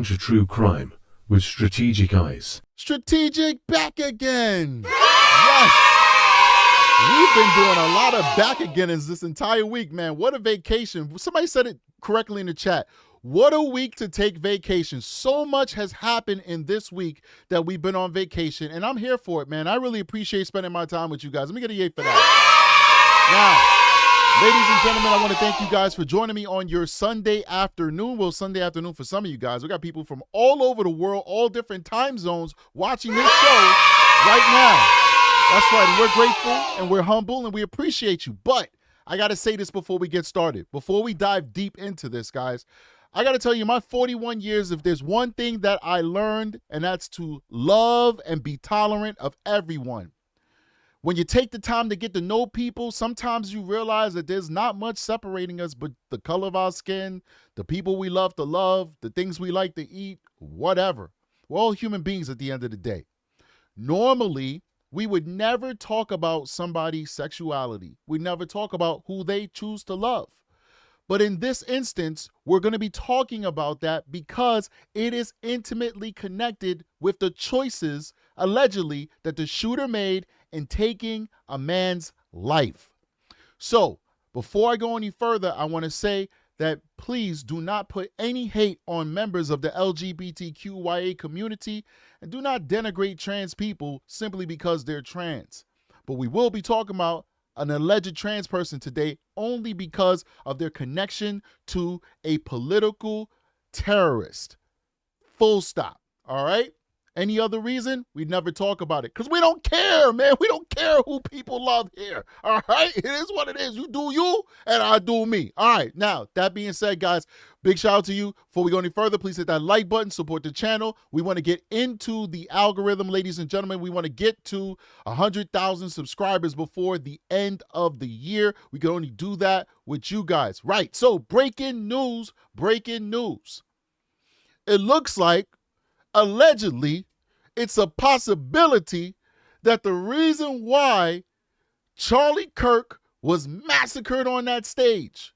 Welcome to True Crime with Strategic Eyes. Strategic back again. Yes. We've been doing a lot of back againers this entire week, man. What a vacation. Somebody said it correctly in the chat. What a week to take vacation. So much has happened in this week that we've been on vacation, and I'm here for it, man. I really appreciate spending my time with you guys. Let me get a yay for that. Now, ladies and gentlemen, I want to thank you guys for joining me on your Sunday afternoon. Well, Sunday afternoon for some of you guys. We got people from all over the world, all different time zones watching this show right now. That's right. And we're grateful and we're humble and we appreciate you. But I got to say this before we get started. Before we dive deep into this, guys, I got to tell you, my 41 years, if there's one thing that I learned, and that's to love and be tolerant of everyone. When you take the time to get to know people, sometimes you realize that there's not much separating us but the color of our skin, the people we love to love, the things we like to eat, whatever. We're all human beings at the end of the day. Normally, we would never talk about somebody's sexuality. We never talk about who they choose to love. But in this instance, we're going to be talking about that because it is intimately connected with the choices, allegedly, that the shooter made in taking a man's life. So, before I go any further, I want to say that please do not put any hate on members of the LGBTQIA community and do not denigrate trans people simply because they're trans. But we will be talking about an alleged trans person today only because of their connection to a political terrorist. Full stop. All right? Any other reason? We'd never talk about it because we don't care, man. We don't care who people love here. All right? It is what it is. You do you and I do me. All right. Now, that being said, guys, big shout out to you. Before we go any further, please hit that like button, support the channel. We want to get into the algorithm, ladies and gentlemen. We want to get to 100,000 subscribers before the end of the year. We can only do that with you guys. Right. So breaking news, breaking news. It looks like allegedly, it's a possibility that the reason why Charlie Kirk was massacred on that stage,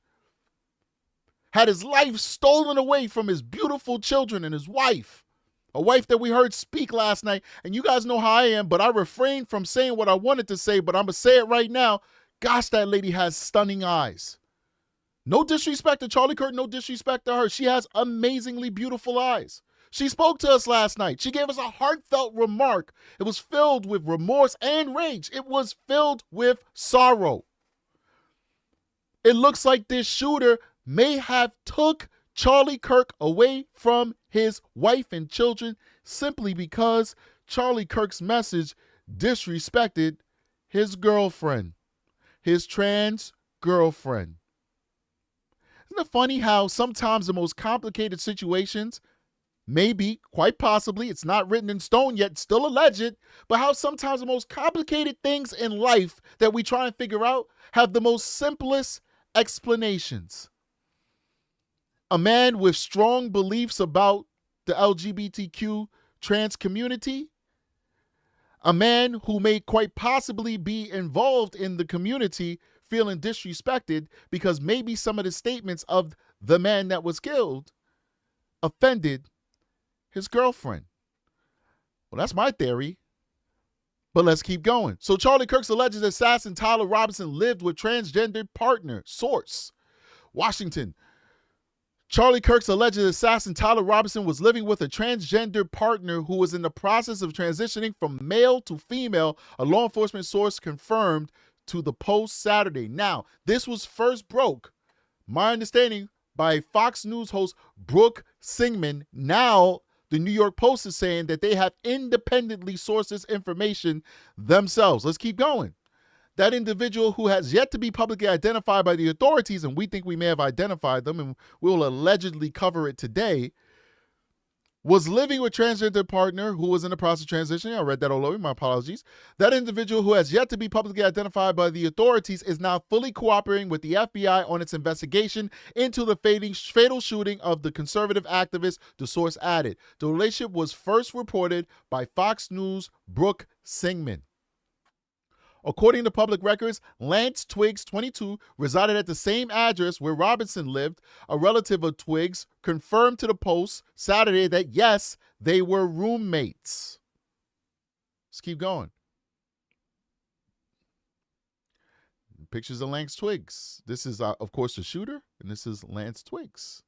had his life stolen away from his beautiful children and his wife, a wife that we heard speak last night. And you guys know how I am, but I refrained from saying what I wanted to say, but I'm going to say it right now. Gosh, that lady has stunning eyes. No disrespect to Charlie Kirk, no disrespect to her. She has amazingly beautiful eyes. She spoke to us last night. She gave us a heartfelt remark. It was filled with remorse and rage. It was filled with sorrow. It looks like this shooter may have took Charlie Kirk away from his wife and children simply because Charlie Kirk's message disrespected his girlfriend, his trans girlfriend. Isn't it funny how sometimes the most complicated situations, maybe, quite possibly, it's not written in stone yet, still alleged, but how sometimes the most complicated things in life that we try and figure out have the most simplest explanations. A man with strong beliefs about the LGBTQ trans community, a man who may quite possibly be involved in the community feeling disrespected because maybe some of the statements of the man that was killed offended his girlfriend. Well, that's my theory, but let's keep going. So Charlie Kirk's alleged assassin Tyler Robinson lived with transgendered partner. Source, Washington. Charlie Kirk's alleged assassin Tyler Robinson was living with a transgender partner who was in the process of transitioning from male to female, a law enforcement source confirmed to the Post Saturday. Now, this was first broke, my understanding, by Fox News host Brooke Singman. Now, the New York Post is saying that they have independently sourced this information themselves. Let's keep going. That individual, who has yet to be publicly identified by the authorities, and we think we may have identified them, and we'll allegedly cover it today, was living with transgender partner who was in the process of transitioning. I read that all over. My apologies. That individual, who has yet to be publicly identified by the authorities, is now fully cooperating with the FBI on its investigation into the fatal shooting of the conservative activist, the source added. The relationship was first reported by Fox News' Brooke Singman. According to public records, Lance Twiggs, 22, resided at the same address where Robinson lived. A relative of Twiggs confirmed to the Post Saturday that, yes, they were roommates. Let's keep going. Pictures of Lance Twiggs. This is, of course, the shooter, and this is Lance Twiggs.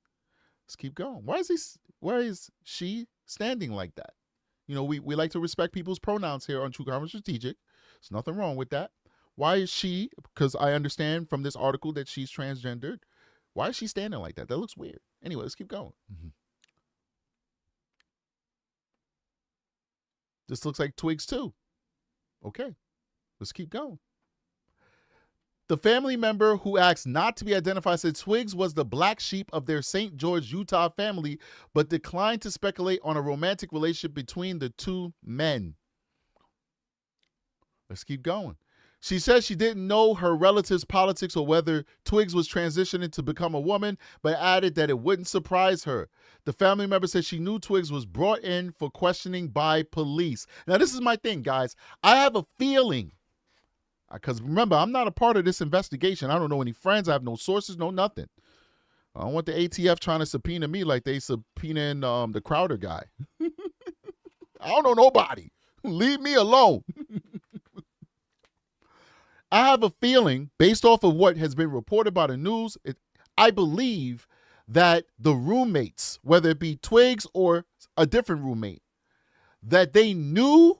Let's keep going. Why is she standing like that? You know, we like to respect people's pronouns here on True Crime Strategic. There's nothing wrong with that. Why is she, because I understand from this article that she's transgendered, why is she standing like that? That looks weird. Anyway, let's keep going. This looks like Twiggs too. Okay, let's keep going. The family member who asked not to be identified said Twiggs was the black sheep of their St. George, Utah family, but declined to speculate on a romantic relationship between the two men. Let's keep going. She said she didn't know her relatives' politics or whether Twiggs was transitioning to become a woman, but added that it wouldn't surprise her. The family member said she knew Twiggs was brought in for questioning by police. Now, this is my thing, guys. I have a feeling, because remember, I'm not a part of this investigation. I don't know any friends. I have no sources, no nothing. I don't want the ATF trying to subpoena me like they subpoenaing the Crowder guy. I don't know nobody. Leave me alone. I have a feeling, based off of what has been reported by the news, I believe that the roommates, whether it be Twiggs or a different roommate, that they knew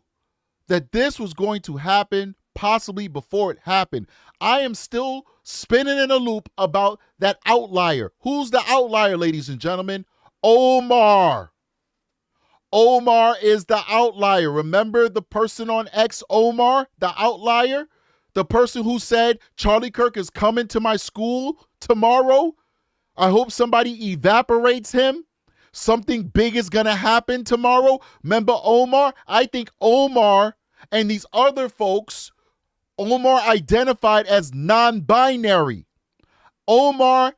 that this was going to happen possibly before it happened. I am still spinning in a loop about that outlier. Who's the outlier, ladies and gentlemen? Omar. Omar is the outlier. Remember the person on X, Omar, the outlier? The person who said, Charlie Kirk is coming to my school tomorrow. I hope somebody evaporates him. Something big is going to happen tomorrow. Remember Omar? I think Omar and these other folks, Omar identified as non-binary. Omar,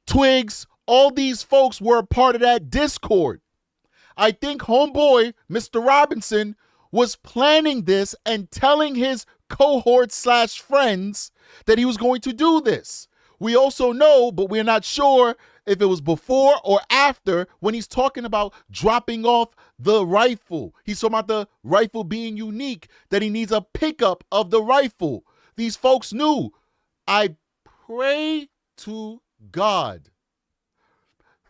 Twiggs, all these folks were a part of that Discord. I think homeboy, Mr. Robinson, was planning this and telling his cohort/friends that he was going to do this. We also know, but we're not sure if it was before or after, when he's talking about dropping off the rifle. He's talking about the rifle being unique, that he needs a pickup of the rifle. These folks knew. I pray to God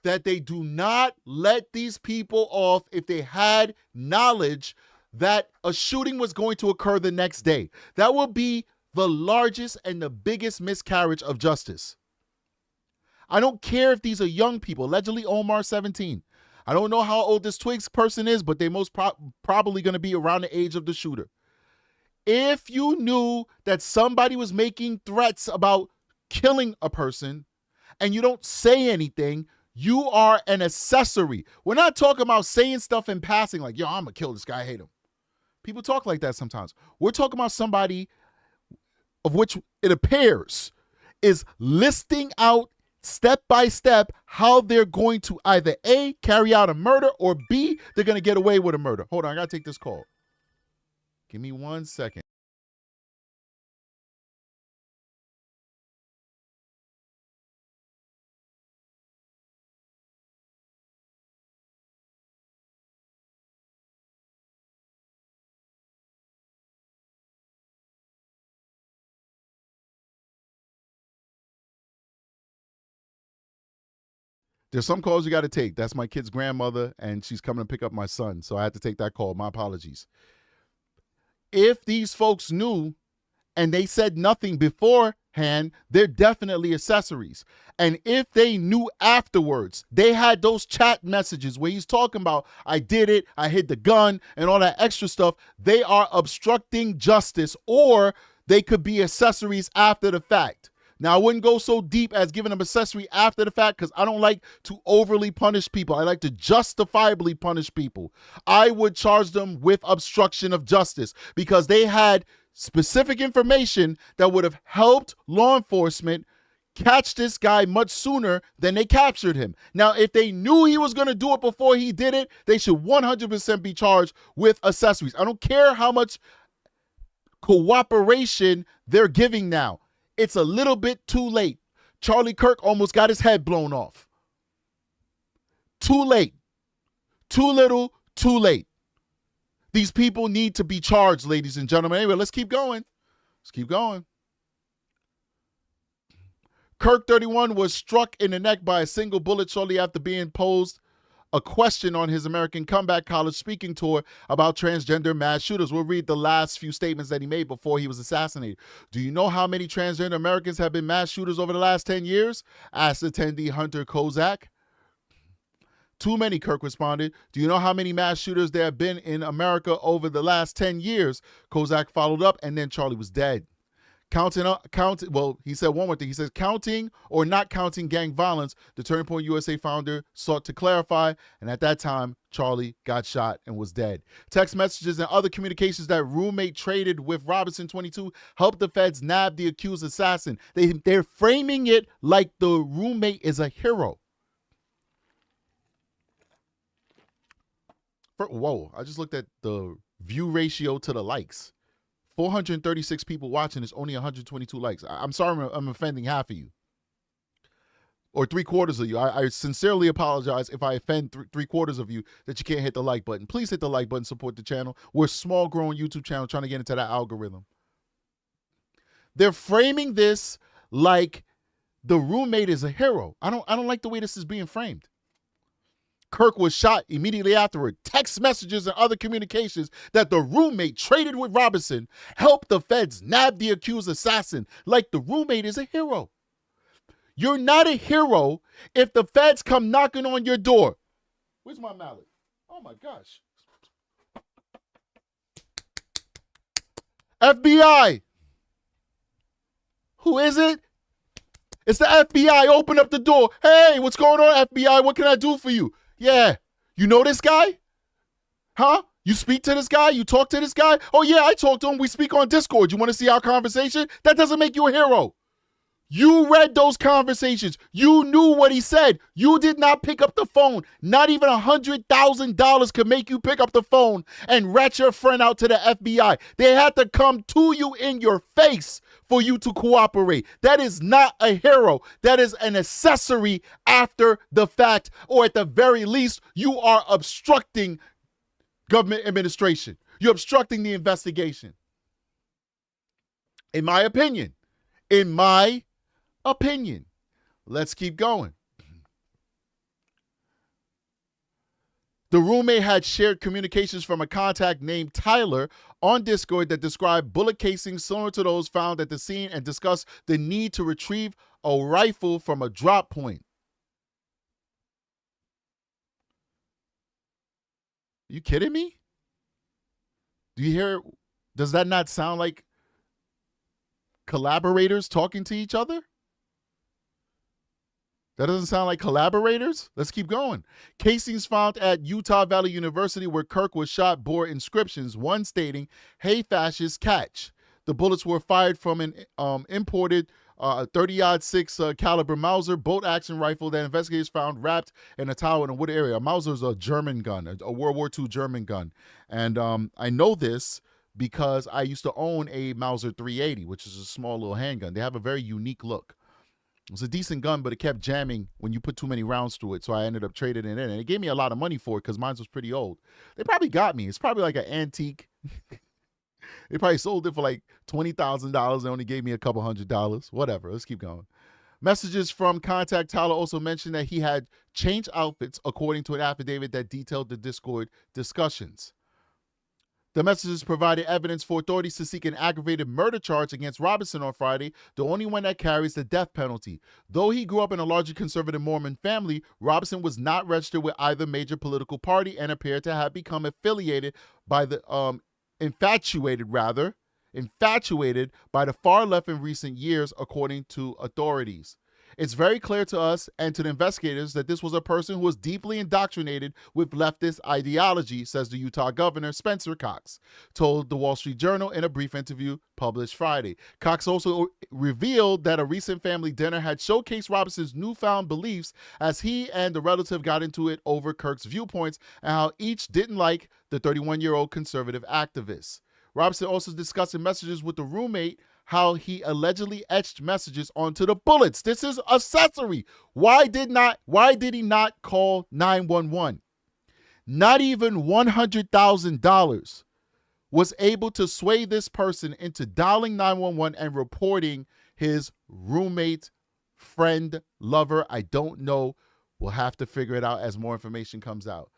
that they do not let these people off if they had knowledge that a shooting was going to occur the next day. That would be the largest and the biggest miscarriage of justice. I don't care if these are young people, allegedly Omar 17. I don't know how old this Twiggs person is, but they most probably going to be around the age of the shooter. If you knew that somebody was making threats about killing a person and you don't say anything, you are an accessory. We're not talking about saying stuff in passing like, yo, I'm going to kill this guy, I hate him. People talk like that sometimes. We're talking about somebody of which it appears is listing out step by step how they're going to either A, carry out a murder, or B, they're going to get away with a murder. Hold on, I got to take this call. Give me 1 second. There's some calls you got to take. That's my kid's grandmother, and she's coming to pick up my son. So I had to take that call. My apologies. If these folks knew and they said nothing beforehand, they're definitely accessories. And if they knew afterwards, they had those chat messages where he's talking about, I did it, I hid the gun, and all that extra stuff, they are obstructing justice, or they could be accessories after the fact. Now, I wouldn't go so deep as giving them accessory after the fact because I don't like to overly punish people. I like to justifiably punish people. I would charge them with obstruction of justice because they had specific information that would have helped law enforcement catch this guy much sooner than they captured him. Now, if they knew he was going to do it before he did it, they should 100% be charged with accessories. I don't care how much cooperation they're giving now. It's a little bit too late. Charlie Kirk almost got his head blown off. Too late. Too little, too late. These people need to be charged, ladies and gentlemen. Anyway, let's keep going. Let's keep going. Kirk, 31, was struck in the neck by a single bullet shortly after being posed a question on his American Comeback College speaking tour about transgender mass shooters. We'll read the last few statements that he made before he was assassinated. Do you know how many transgender Americans have been mass shooters over the last 10 years? Asked attendee Hunter Kozak. Too many, Kirk responded. Do you know how many mass shooters there have been in America over the last 10 years? Kozak followed up, and then Charlie was dead. He said one more thing. He says, counting or not counting gang violence, the Turning Point USA founder sought to clarify, and at that time, Charlie got shot and was dead. Text messages and other communications that roommate traded with Robinson 22 helped the feds nab the accused assassin. They're framing it like the roommate is a hero. Whoa, I just looked at the view ratio to the likes. 436 people watching, it's only 122 likes. I'm sorry I'm offending half of you. Or 3/4 of you. I sincerely apologize if I offend 3/4 of you that you can't hit the like button. Please hit the like button, support the channel. We're a small growing YouTube channel trying to get into that algorithm. They're framing this like the roommate is a hero. I don't like the way this is being framed. Kirk was shot immediately afterward. Text messages and other communications that the roommate traded with Robinson helped the feds nab the accused assassin like the roommate is a hero. You're not a hero if the feds come knocking on your door. Where's my mallet? Oh my gosh. FBI. Who is it? It's the FBI. Open up the door. Hey, what's going on, FBI? What can I do for you? Yeah. You know this guy? Huh? You speak to this guy? You talk to this guy? Oh, yeah, I talk to him. We speak on Discord. You want to see our conversation? That doesn't make you a hero. You read those conversations. You knew what he said. You did not pick up the phone. Not even $100,000 could make you pick up the phone and rat your friend out to the FBI. They had to come to you in your face for you to cooperate. That is not a hero. That is an accessory after the fact, or at the very least, you are obstructing government administration. You're obstructing the investigation. In my opinion. Let's keep going. The roommate had shared communications from a contact named Tyler on Discord that described bullet casings similar to those found at the scene and discussed the need to retrieve a rifle from a drop point. You kidding me? Do you hear? Does that not sound like collaborators talking to each other? That doesn't sound like collaborators? Let's keep going. Casings found at Utah Valley University where Kirk was shot bore inscriptions, one stating, "Hey, fascists, catch." The bullets were fired from an imported 30-06 caliber Mauser bolt-action rifle that investigators found wrapped in a towel in a wood area. A Mauser is a German gun, a World War II German gun. And I know this because I used to own a Mauser 380, which is a small little handgun. They have a very unique look. It was a decent gun, but it kept jamming when you put too many rounds through it, so I ended up trading it in. And it gave me a lot of money for it because mine was pretty old. They probably got me. It's probably like an antique. They probably sold it for like $20,000. They only gave me a couple $100. Whatever. Let's keep going. Messages from contact Tyler also mentioned that he had changed outfits according to an affidavit that detailed the Discord discussions. The messages provided evidence for authorities to seek an aggravated murder charge against Robinson on Friday, the only one that carries the death penalty. Though he grew up in a largely conservative Mormon family, Robinson was not registered with either major political party and appeared to have become affiliated by the infatuated by the far left in recent years, according to authorities. It's very clear to us and to the investigators that this was a person who was deeply indoctrinated with leftist ideology, says the Utah governor, Spencer Cox, told the Wall Street Journal in a brief interview published Friday. Cox also revealed that a recent family dinner had showcased Robinson's newfound beliefs as he and the relative got into it over Kirk's viewpoints and how each didn't like the 31-year-old conservative activist. Robinson also discussed in messages with the roommate how he allegedly etched messages onto the bullets. This is accessory. Why did he not call 911? Not even $100,000 was able to sway this person into dialing 911 and reporting his roommate, friend, lover. I don't know. We'll have to figure it out as more information comes out.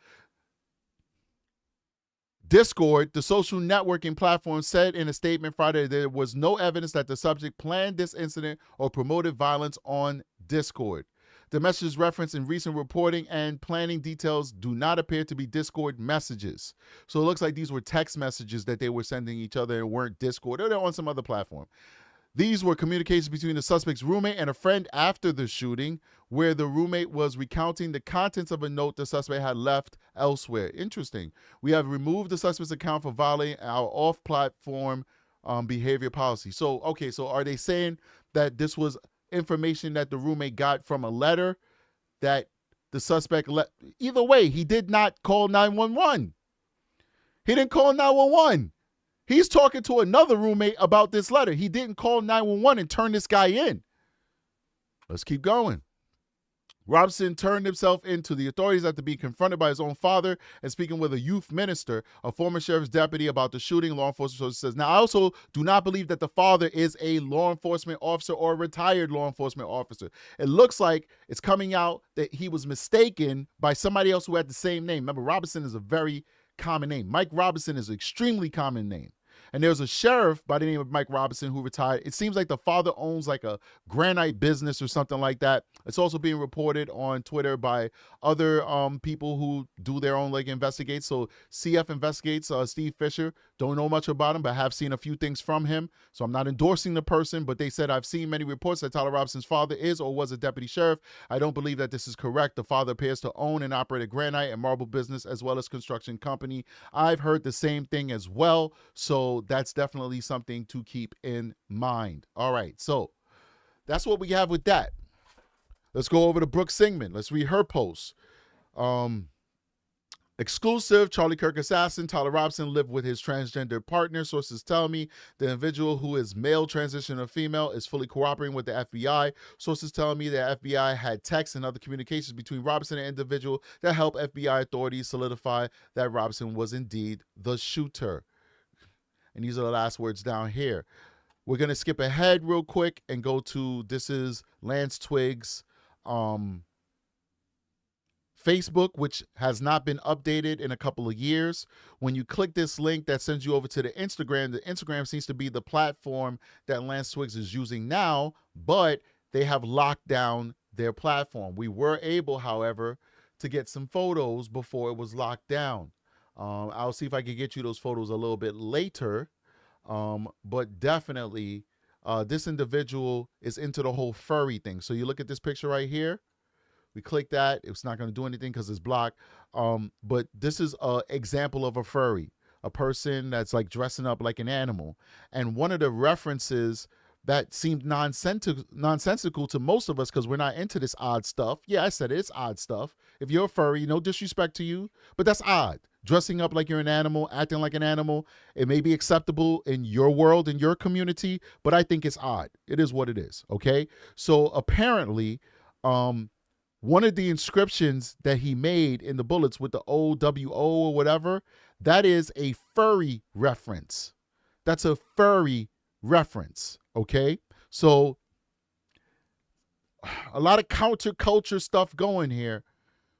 Discord, the social networking platform, said in a statement Friday that there was no evidence that the subject planned this incident or promoted violence on Discord. The messages referenced in recent reporting and planning details do not appear to be Discord messages. So it looks like these were text messages that they were sending each other and weren't Discord, or they're on some other platform. These were communications between the suspect's roommate and a friend after the shooting, where the roommate was recounting the contents of a note the suspect had left elsewhere. Interesting. We have removed the suspect's account for violating our off-platform behavior policy. So, okay, so are they saying that this was information that the roommate got from a letter that the suspect left? Either way, he did not call 911. He didn't call 911. He's talking to another roommate about this letter. He didn't call 911 and turn this guy in. Let's keep going. Robinson turned himself into the authorities after being confronted by his own father and speaking with a youth minister, a former sheriff's deputy, about the shooting. Law enforcement sources says, now, I also do not believe that the father is a law enforcement officer or a retired law enforcement officer. It looks like it's coming out that he was mistaken by somebody else who had the same name. Remember, Robinson is a very common name. Mike Robinson is an extremely common name. And there's a sheriff by the name of Mike Robinson who retired. It seems like the father owns like a granite business or something like that. It's also being reported on Twitter by other people who do their own like investigates. So CF Investigates, Steve Fisher, don't know much about him, but have seen a few things from him. So I'm not endorsing the person, but they said, I've seen many reports that Tyler Robinson's father is or was a deputy sheriff. I don't believe that this is correct. The father appears to own and operate a granite and marble business as well as construction company. I've heard the same thing as well. So that's definitely something to keep in mind. All right, so that's what we have with that. Let's go over to Brooke Singman. Let's read her post. Exclusive, Charlie Kirk assassin. Tyler Robinson lived with his transgender partner. Sources tell me the individual, who is male, transition, or female, is fully cooperating with the FBI. Sources tell me the FBI had texts and other communications between Robinson and individual that helped FBI authorities solidify that Robinson was indeed the shooter. And these are the last words down here. We're going to skip ahead real quick and go to, this is Lance Twiggs' Facebook, which has not been updated in a couple of years. When you click this link, that sends you over to the Instagram seems to be the platform that Lance Twiggs is using now, but they have locked down their platform. We were able, however, to get some photos before it was locked down. I'll see if I can get you those photos a little bit later. But definitely, this individual is into the whole furry thing. So you look at this picture right here. We click that. It's not going to do anything because it's blocked. But this is an example of a furry, a person that's like dressing up like an animal. And one of the references that seemed nonsensical to most of us because we're not into this odd stuff. Yeah, I said it's odd stuff. If you're a furry, no disrespect to you, but that's odd. Dressing up like you're an animal, acting like an animal, it may be acceptable in your world, in your community, but I think it's odd. It is what it is, okay? So apparently, one of the inscriptions that he made in the bullets with the OWO or whatever, that is a furry reference. That's a furry reference, okay? So a lot of counterculture stuff going here,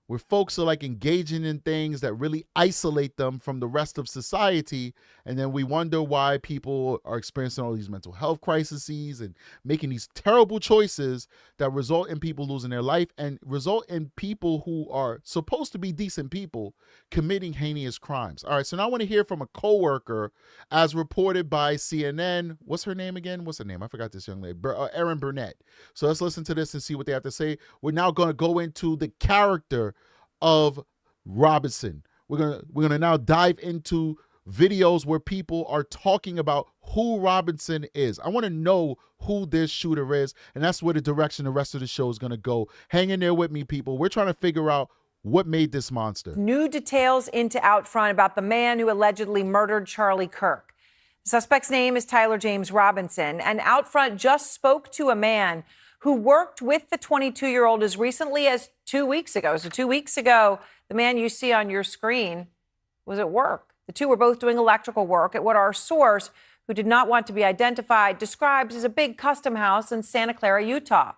where folks are like engaging in things that really isolate them from the rest of society. And then we wonder why people are experiencing all these mental health crises and making these terrible choices that result in people losing their life and result in people who are supposed to be decent people committing heinous crimes. All right, so now I want to hear from a coworker, as reported by CNN. What's her name again? What's her name? I forgot this young lady. Erin Burnett. So let's listen to this and see what they have to say. We're now going to go into the character of Robinson. We're gonna now dive into videos where people are talking about who Robinson is. I want to know who this shooter is, and that's where the direction the rest of the show is gonna go. Hang in there with me, people. We're trying to figure out what made this monster. New details into out front about the man who allegedly murdered Charlie Kirk. The suspect's name is Tyler James Robinson, and Outfront just spoke to a man who worked with the 22-year-old as recently as 2 weeks ago. So 2 weeks ago, the man you see on your screen was at work. The two were both doing electrical work at what our source, who did not want to be identified, describes as a big custom house in Santa Clara, Utah.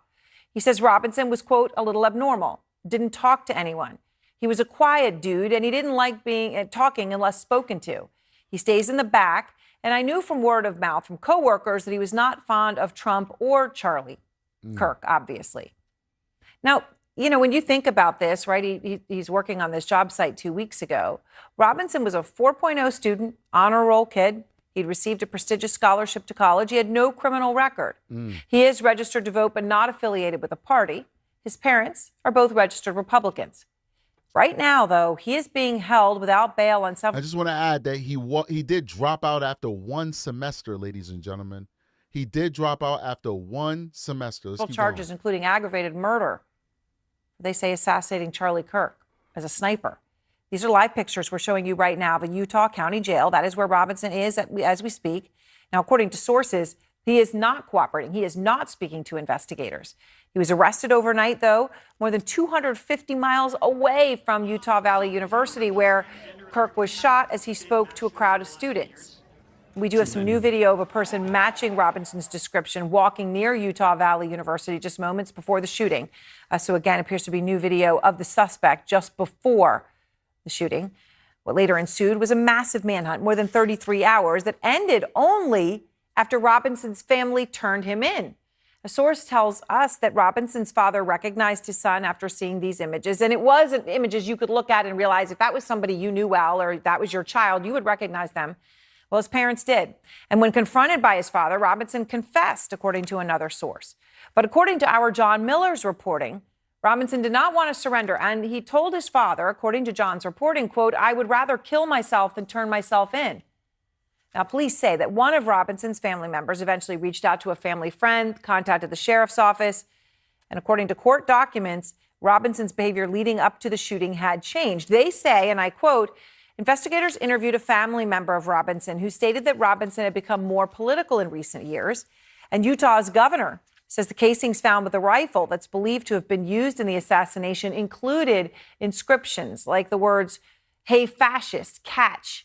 He says Robinson was, quote, a little abnormal, didn't talk to anyone. He was a quiet dude, and he didn't like talking unless spoken to. He stays in the back, and I knew from word of mouth from coworkers that he was not fond of Trump or Charlie Kirk, obviously. Now, you know, when you think about this, right, he's working on this job site 2 weeks ago. Robinson was a 4.0 student, honor roll kid. He'd received a prestigious scholarship to college. He had no criminal record. He is registered to vote, but not affiliated with a party. His parents are both registered Republicans. Right now, though, he is being held without bail on some. I just want to add that he did drop out after one semester, ladies and gentlemen. He did drop out after one semester. Charges, including aggravated murder. They say assassinating Charlie Kirk as a sniper. These are live pictures we're showing you right now of a Utah County jail. That is where Robinson is as we speak. Now, according to sources, he is not cooperating. He is not speaking to investigators. He was arrested overnight, though, more than 250 miles away from Utah Valley University, where Kirk was shot as he spoke to a crowd of students. We do have some new video of a person matching Robinson's description walking near Utah Valley University just moments before the shooting. So again, appears to be new video of the suspect just before the shooting. What later ensued was a massive manhunt, more than 33 hours, that ended only after Robinson's family turned him in. A source tells us that Robinson's father recognized his son after seeing these images. And it wasn't images you could look at and realize if that was somebody you knew well or that was your child, you would recognize them. Well, his parents did. And when confronted by his father, Robinson confessed, according to another source. But according to our John Miller's reporting, Robinson did not want to surrender. And he told his father, according to John's reporting, quote, I would rather kill myself than turn myself in. Now, police say that one of Robinson's family members eventually reached out to a family friend, contacted the sheriff's office. And according to court documents, Robinson's behavior leading up to the shooting had changed. They say, and I quote, investigators interviewed a family member of Robinson who stated that Robinson had become more political in recent years. And Utah's governor says the casings found with the rifle that's believed to have been used in the assassination included inscriptions like the words, "Hey, fascist, catch."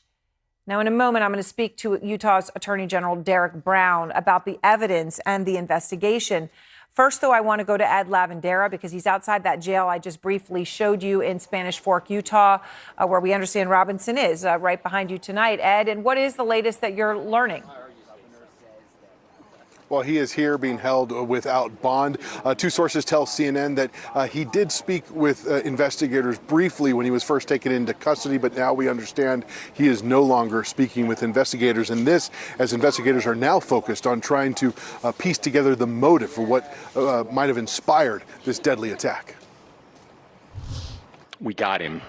Now, in a moment, I'm going to speak to Utah's Attorney General Derek Brown about the evidence and the investigation. First, though, I want to go to Ed Lavandera because he's outside that jail I just briefly showed you in Spanish Fork, Utah, where we understand Robinson is, right behind you tonight. Ed, and what is the latest that you're learning? Well, he is here being held without bond. Two sources tell CNN that he did speak with investigators briefly when he was first taken into custody, but now we understand he is no longer speaking with investigators. And this, as investigators are now focused on trying to piece together the motive for what might have inspired this deadly attack. We got him.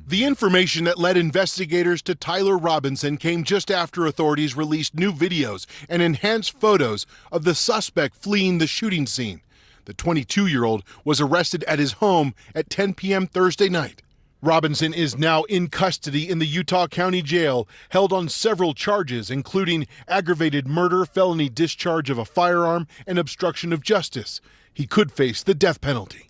The information that led investigators to Tyler Robinson came just after authorities released new videos and enhanced photos of the suspect fleeing the shooting scene. The 22-year-old was arrested at his home at 10 p.m. Thursday night. Robinson is now in custody in the Utah County Jail, held on several charges, including aggravated murder, felony discharge of a firearm, and obstruction of justice. He could face the death penalty.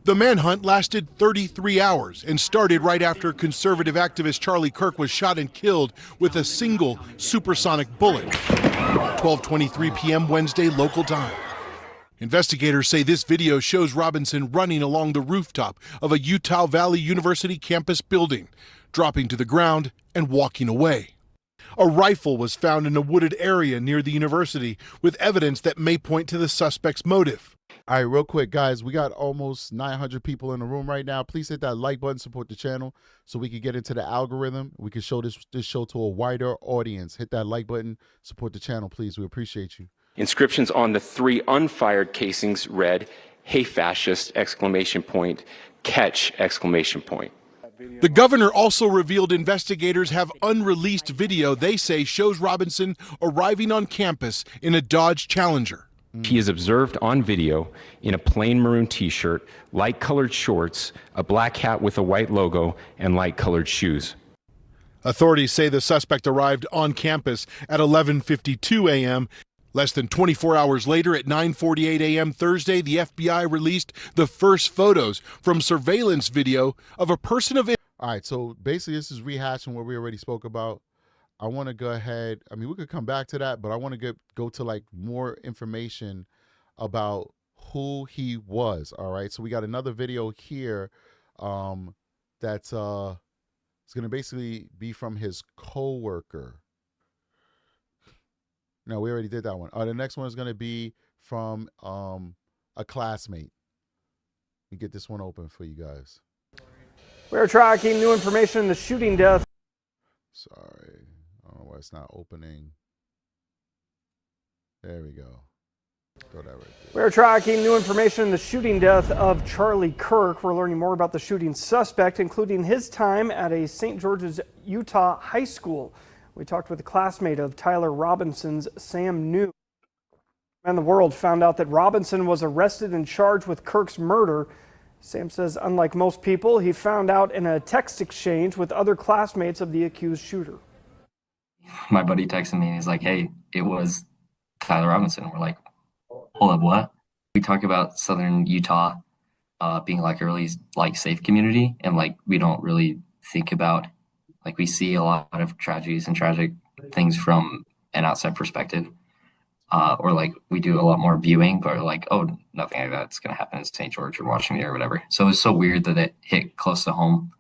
The manhunt lasted 33 hours and started right after conservative activist Charlie Kirk was shot and killed with a single supersonic bullet. 12:23 p.m. Wednesday local time. Investigators say this video shows Robinson running along the rooftop of a Utah Valley University campus building, dropping to the ground and walking away. A rifle was found in a wooded area near the university with evidence that may point to the suspect's motive. All right, real quick, guys, we got almost 900 people in the room right now. Please hit that like button, support the channel so we can get into the algorithm. We can show this show to a wider audience. Hit that like button, support the channel, please. We appreciate you. Inscriptions on the 3 unfired casings read, "Hey, fascist!" ! Catch! ! The governor also revealed investigators have unreleased video they say shows Robinson arriving on campus in a Dodge Challenger. He is observed on video in a plain maroon t-shirt, light-colored shorts, a black hat with a white logo, and light-colored shoes. Authorities say the suspect arrived on campus at 11:52 a.m. Less than 24 hours later, at 9:48 a.m. Thursday, the FBI released the first photos from surveillance video of a person of... All right, so basically this is rehashing what we already spoke about. I want to go ahead. I mean, we could come back to that, but I want to go to like more information about who he was. All right, so we got another video here that's it's going to basically be from his coworker. No, we already did that one. The next one is going to be from a classmate. Let me get this one open for you guys. We're tracking new information on the shooting death. Sorry. I don't know why it's not opening. There we go. Throw that right there. We're tracking new information on the shooting death of Charlie Kirk. We're learning more about the shooting suspect, including his time at a St. George's, Utah high school. We talked with a classmate of Tyler Robinson's, Sam New. And the world found out that Robinson was arrested and charged with Kirk's murder. Sam says, unlike most people, he found out in a text exchange with other classmates of the accused shooter. My buddy texted me and he's like, hey, it was Tyler Robinson. We're like, hold up, what? We talk about Southern Utah being like a really like safe community, and like we don't really think about, like we see a lot of tragedies and tragic things from an outside perspective. Or like we do a lot more viewing, but like, oh, nothing like that's going to happen in St. George or Washington or whatever. So it's so weird that it hit close to home.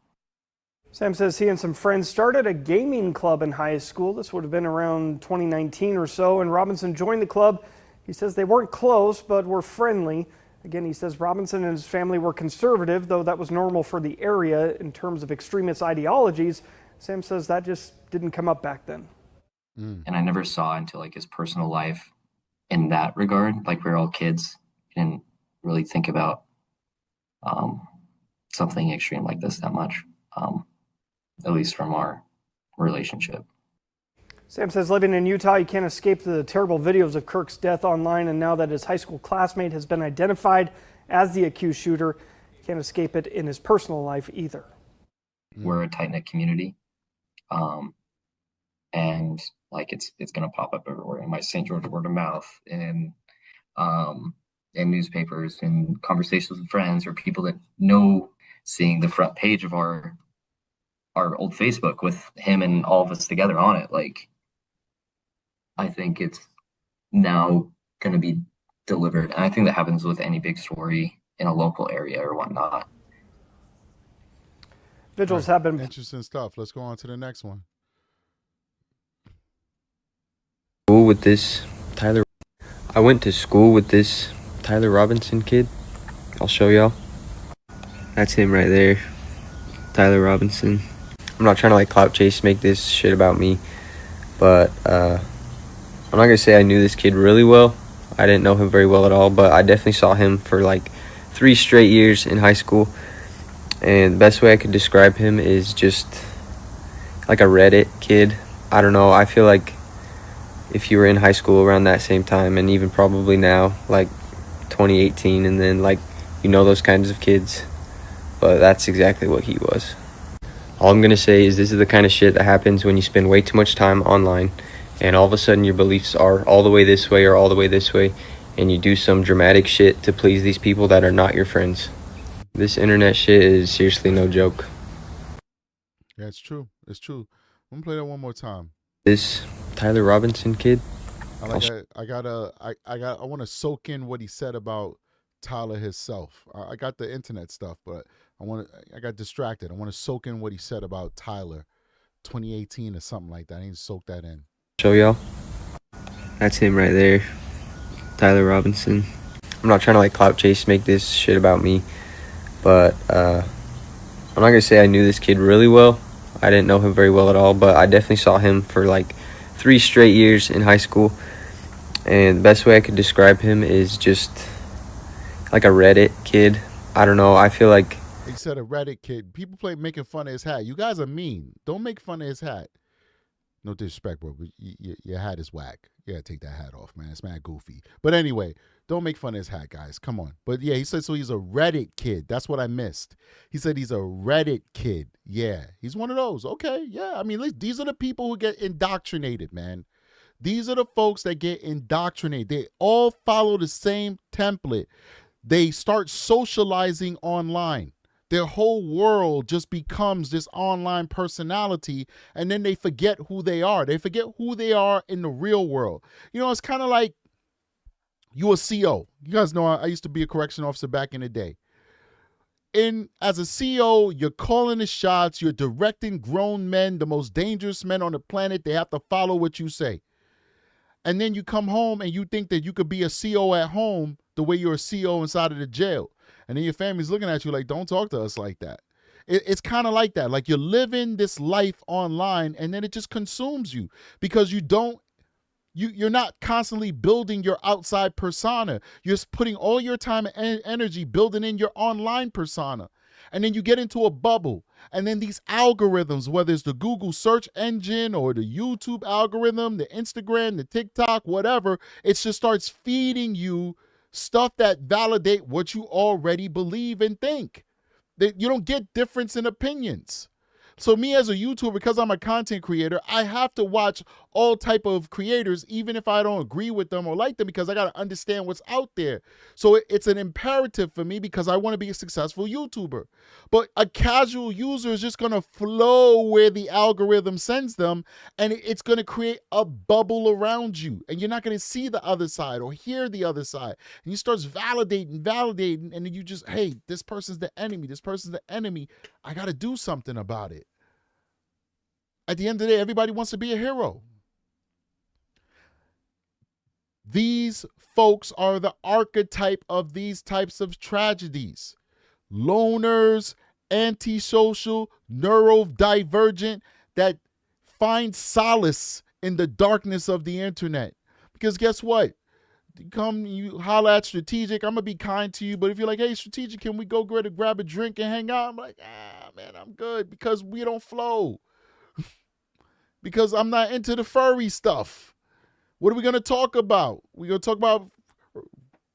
Sam says he and some friends started a gaming club in high school. This would have been around 2019 or so, and Robinson joined the club. He says they weren't close, but were friendly. Again, he says Robinson and his family were conservative, though that was normal for the area in terms of extremist ideologies. Sam says that just didn't come up back then. And I never saw into like his personal life in that regard. Like we were all kids, didn't really think about something extreme like this that much, at least from our relationship. Sam says living in Utah, he can't escape the terrible videos of Kirk's death online, and now that his high school classmate has been identified as the accused shooter, he can't escape it in his personal life either. We're a tight-knit community, and like it's going to pop up everywhere in my St. George word of mouth, and in newspapers and conversations with friends or people that know, seeing the front page of our old Facebook with him and all of us together on it. Like, I think it's now going to be delivered. And I think that happens with any big story in a local area or whatnot. Vigils have been... Interesting stuff. Let's go on to the next one. With this Tyler, I went to school with this Tyler Robinson kid. I'll show y'all. That's him right there, Tyler Robinson. I'm not trying to like clout chase, make this shit about me, but I'm not gonna say I knew this kid really well. I didn't know him very well at all, but I definitely saw him for like 3 straight years in high school. And the best way I could describe him is just like a Reddit kid. I don't know, I feel like if you were in high school around that same time, and even probably now, like 2018, and then like, you know, those kinds of kids, but that's exactly what he was. All I'm gonna say is this is the kind of shit that happens when you spend way too much time online, and all of a sudden your beliefs are all the way this way or all the way this way, and you do some dramatic shit to please these people that are not your friends. This internet shit is seriously no joke. Yeah, it's true. It's true. I'm gonna play that one more time. This Tyler Robinson kid. I want to soak in what he said about Tyler himself. I got the internet stuff, but I got distracted. I want to soak in what he said about Tyler, 2018 or something like that. I need to soak that in. Show y'all. That's him right there, Tyler Robinson. I'm not trying to like clout chase, make this shit about me, but I'm not gonna say I knew this kid really well. I didn't know him very well at all, but I definitely saw him for like 3 straight years in high school. And the best way I could describe him is just like a Reddit kid. I don't know, I feel like... He said a Reddit kid. People making fun of his hat. You guys are mean. Don't make fun of his hat. No disrespect, bro, but your hat is whack. You gotta take that hat off, man. It's mad goofy. But anyway, don't make fun of his hat, guys. Come on. But yeah, he said so he's a Reddit kid. That's what I missed. He said he's a Reddit kid. Yeah, he's one of those. Okay, yeah. I mean, these are the people who get indoctrinated, man. These are the folks that get indoctrinated. They all follow the same template. They start socializing online. Their whole world just becomes this online personality, and then they forget who they are. They forget who they are in the real world. You know, it's kind of like you a CO. You guys know I used to be a correction officer back in the day. As a CO, you're calling the shots. You're directing grown men, the most dangerous men on the planet. They have to follow what you say. And then you come home and you think that you could be a CO at home the way you're a CO inside of the jail. And then your family's looking at you like, don't talk to us like that. It's kind of like that. Like you're living this life online and then it just consumes you because you're not constantly building your outside persona. You're just putting all your time and energy building in your online persona. And then you get into a bubble. And then these algorithms, whether it's the Google search engine or the YouTube algorithm, the Instagram, the TikTok, whatever, it just starts feeding you stuff that validate what you already believe and think. That you don't get difference in opinions. So me as a YouTuber, because I'm a content creator, I have to watch all type of creators, even if I don't agree with them or like them, because I got to understand what's out there. So it's an imperative for me because I want to be a successful YouTuber. But a casual user is just going to flow where the algorithm sends them, and it's going to create a bubble around you, and you're not going to see the other side or hear the other side. And you start validating, and then you just, hey, this person's the enemy. This person's the enemy. I got to do something about it. At the end of the day, everybody wants to be a hero. These folks are the archetype of these types of tragedies. Loners, antisocial, neurodivergent, that find solace in the darkness of the internet. Because guess what? You holler at Strategic, I'm going to be kind to you. But if you're like, hey, Strategic, can we go grab a drink and hang out? I'm like, man, I'm good because we don't flow. Because I'm not into the furry stuff. What are we going to talk about? We going to talk about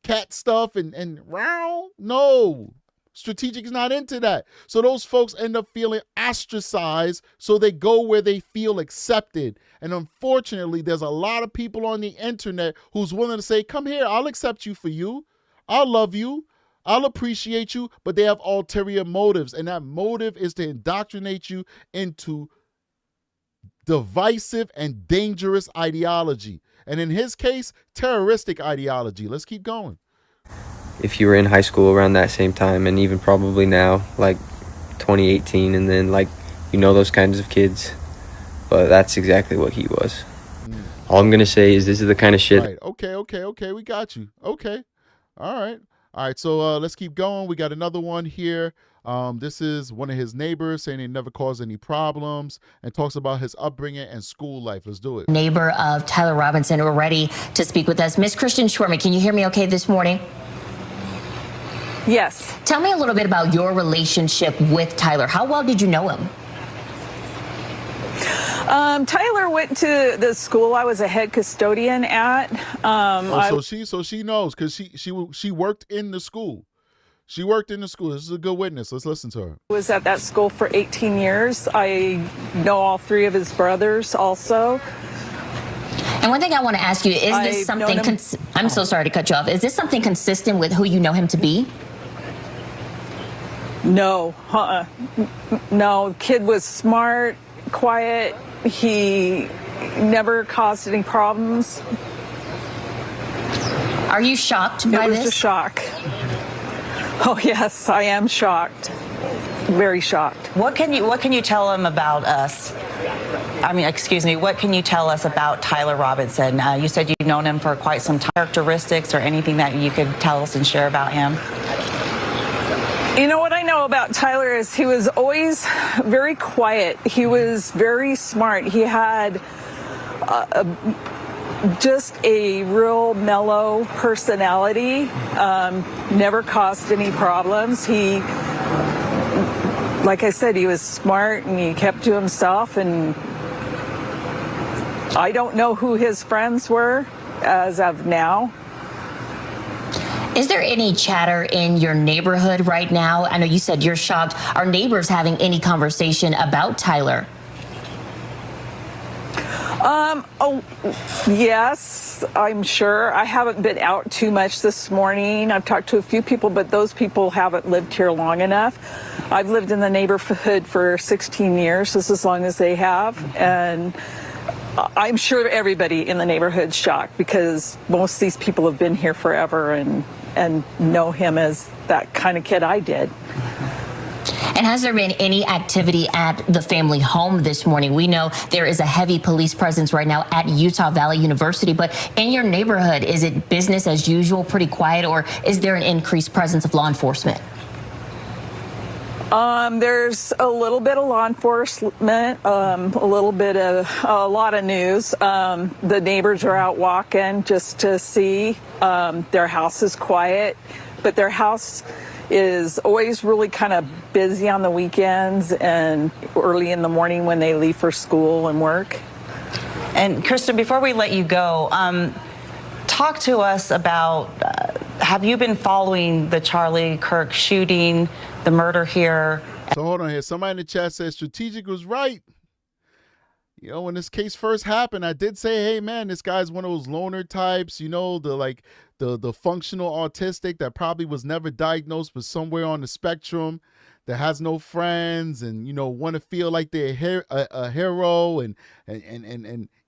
cat stuff and row? No. Strategic is not into that. So those folks end up feeling ostracized, so they go where they feel accepted. And unfortunately, there's a lot of people on the internet who's willing to say, come here, I'll accept you for you. I'll love you. I'll appreciate you. But they have ulterior motives. And that motive is to indoctrinate you into divisive and dangerous ideology. And in his case, terroristic ideology. Let's keep going. If you were in high school around that same time, and even probably now, like 2018, and then like, you know, those kinds of kids, but that's exactly what he was. All I'm going to say is this is the kind of shit. Right. Okay. We got you. Okay. All right. So let's keep going. We got another one here. This is one of his neighbors saying he never caused any problems and talks about his upbringing and school life. Let's do it. Neighbor of Tyler Robinson, we're ready to speak with us. Miss Christian Schwerman, can you hear me okay this morning? Yes. Tell me a little bit about your relationship with Tyler. How well did you know him? Tyler went to the school I was a head custodian at. So she knows because she worked in the school. She worked in the school. This is a good witness. Let's listen to her. Was at that school for 18 years. I know all three of his brothers also. And one thing I want to ask you, is this something, I'm so sorry to cut you off. Is this something consistent with who you know him to be? No, no, kid was smart, quiet. He never caused any problems. Are you shocked by this? It was a shock. Oh yes, I am shocked. Very shocked. What can you tell him about us? What can you tell us about Tyler Robinson? You said you've known him for quite some time. Characteristics or anything that you could tell us and share about him? You know what I know about Tyler is he was always very quiet. He was very smart. He had just a real mellow personality. Never caused any problems. He, like I said, he was smart and he kept to himself, and I don't know who his friends were as of now. Is there any chatter in your neighborhood right now? I know you said you're shocked. Are neighbors having any conversation about Tyler? Oh, yes, I'm sure. I haven't been out too much this morning. I've talked to a few people, but those people haven't lived here long enough. I've lived in the neighborhood for 16 years, just as long as they have. And I'm sure everybody in the neighborhood's shocked because most of these people have been here forever and know him as that kind of kid I did. And has there been any activity at the family home this morning? We know there is a heavy police presence right now at Utah Valley University, but in your neighborhood, is it business as usual, pretty quiet, or is there an increased presence of law enforcement? There's a little bit of law enforcement, a lot of news. The neighbors are out walking just to see. Their house is quiet, but their house is always really kind of busy on the weekends and early in the morning when they leave for school and work. And Kristen, before we let you go, talk to us about, have you been following the Charlie Kirk shooting, the murder here? So hold on here. Somebody in the chat says Strategic was right. You know, when this case first happened, I did say, hey, man, this guy's one of those loner types, you know, the functional autistic that probably was never diagnosed, but somewhere on the spectrum, that has no friends and, you know, want to feel like they're a hero and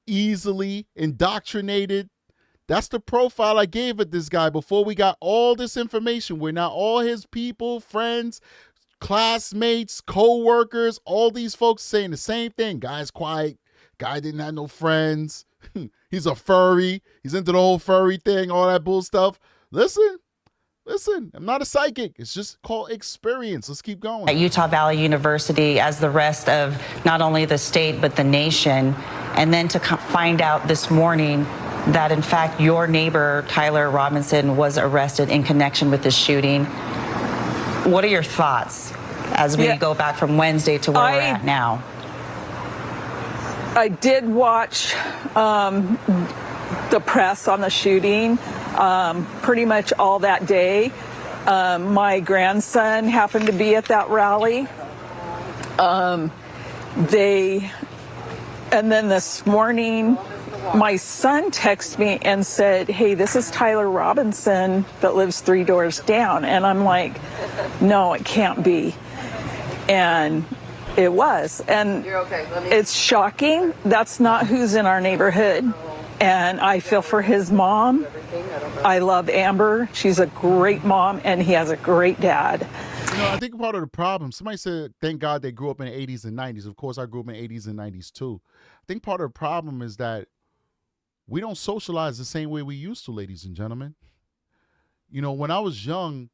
easily indoctrinated. That's the profile I gave of this guy before we got all this information, where now all his people, friends, classmates, co-workers, all these folks saying the same thing. Guy's quiet. Guy didn't have no friends. He's a furry. He's into the whole furry thing, all that bull stuff. Listen, I'm not a psychic. It's just called experience. Let's keep going. At Utah Valley University, as the rest of not only the state, but the nation. And then to find out this morning that, in fact, your neighbor, Tyler Robinson, was arrested in connection with this shooting. What are your thoughts as we go back from Wednesday to where we're at now? I did watch the press on the shooting pretty much all that day. My grandson happened to be at that rally. And then this morning, my son texted me and said, hey, this is Tyler Robinson that lives 3 doors down. And I'm like, no, it can't be. And it was. And it's shocking. That's not who's in our neighborhood. And I feel for his mom. I love Amber. She's a great mom, and he has a great dad. You know, I think part of the problem, somebody said, thank God they grew up in the 80s and 90s. Of course, I grew up in the 80s and 90s too. I think part of the problem is that we don't socialize the same way we used to, ladies and gentlemen. You know, when I was young,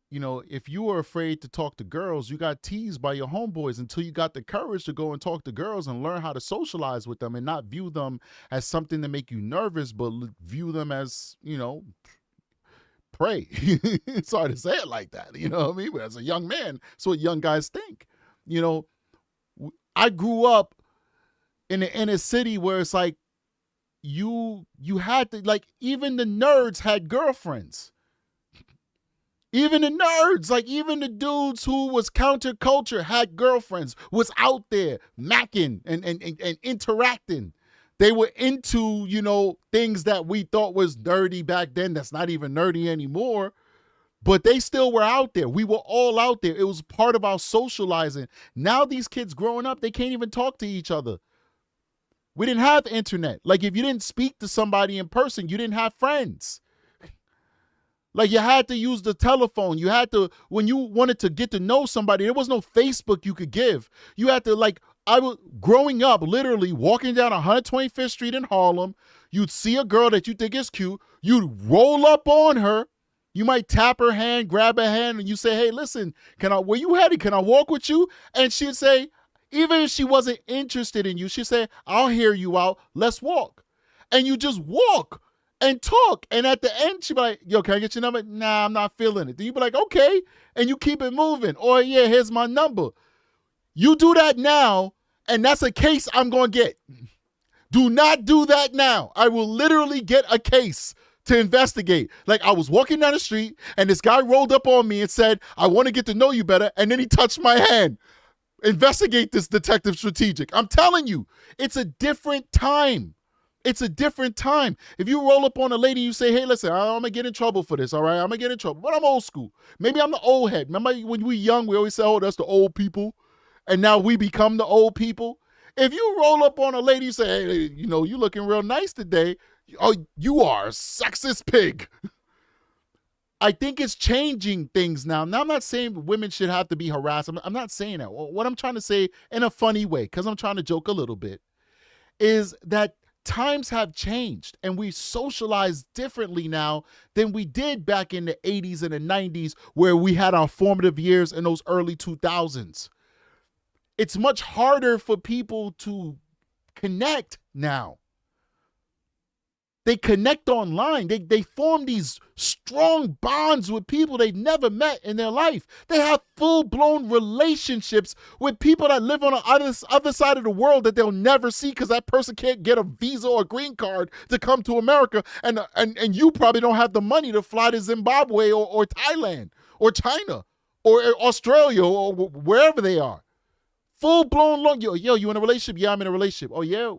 you know, if you were afraid to talk to girls, you got teased by your homeboys until you got the courage to go and talk to girls and learn how to socialize with them and not view them as something to make you nervous, but view them as, you know, prey. It's hard to say it like that, you know what I mean? But as a young man, that's what young guys think. You know, I grew up in the inner city where it's like you had to, like, even the nerds had girlfriends. Even the nerds, like even the dudes who was counterculture had girlfriends, was out there macking and interacting. They were into, you know, things that we thought was nerdy back then that's not even nerdy anymore, but they still were out there. We were all out there. It was part of our socializing. Now these kids growing up, they can't even talk to each other. We didn't have internet. Like if you didn't speak to somebody in person, you didn't have friends. Like you had to use the telephone. You had to, when you wanted to get to know somebody, there was no Facebook you could give. You had to, like, I was growing up, literally walking down 125th Street in Harlem. You'd see a girl that you think is cute. You'd roll up on her. You might tap her hand, grab her hand, and you say, hey, listen, where you headed? Can I walk with you? And she'd say, even if she wasn't interested in you, she'd say, I'll hear you out. Let's walk. And you just walk and talk. And at the end, she'd be like, yo, can I get your number? Nah, I'm not feeling it. Then you'd be like, okay. And you keep it moving. Or, yeah, here's my number. You do that now, and that's a case I'm going to get. Do not do that now. I will literally get a case to investigate. Like, I was walking down the street and this guy rolled up on me and said, I want to get to know you better. And then he touched my hand. Investigate this, Detective Strategic. I'm telling you, it's a different time. It's a different time. If you roll up on a lady, you say, hey, listen, I'm going to get in trouble for this, all right? I'm going to get in trouble. But I'm old school. Maybe I'm the old head. Remember when we were young, we always say, oh, that's the old people. And now we become the old people. If you roll up on a lady, you say, hey, you know, you looking real nice today. Oh, you are a sexist pig. I think it's changing things now. Now, I'm not saying women should have to be harassed. I'm not saying that. What I'm trying to say in a funny way, because I'm trying to joke a little bit, is that times have changed and we socialize differently now than we did back in the 80s and the 90s, where we had our formative years in those early 2000s. It's much harder for people to connect now. They connect online. They form these strong bonds with people they've never met in their life. They have full-blown relationships with people that live on the other side of the world that they'll never see because that person can't get a visa or a green card to come to America. And you probably don't have the money to fly to Zimbabwe or Thailand or China or Australia or wherever they are. Full-blown long. Yo, you in a relationship? Yeah, I'm in a relationship. Oh, yeah.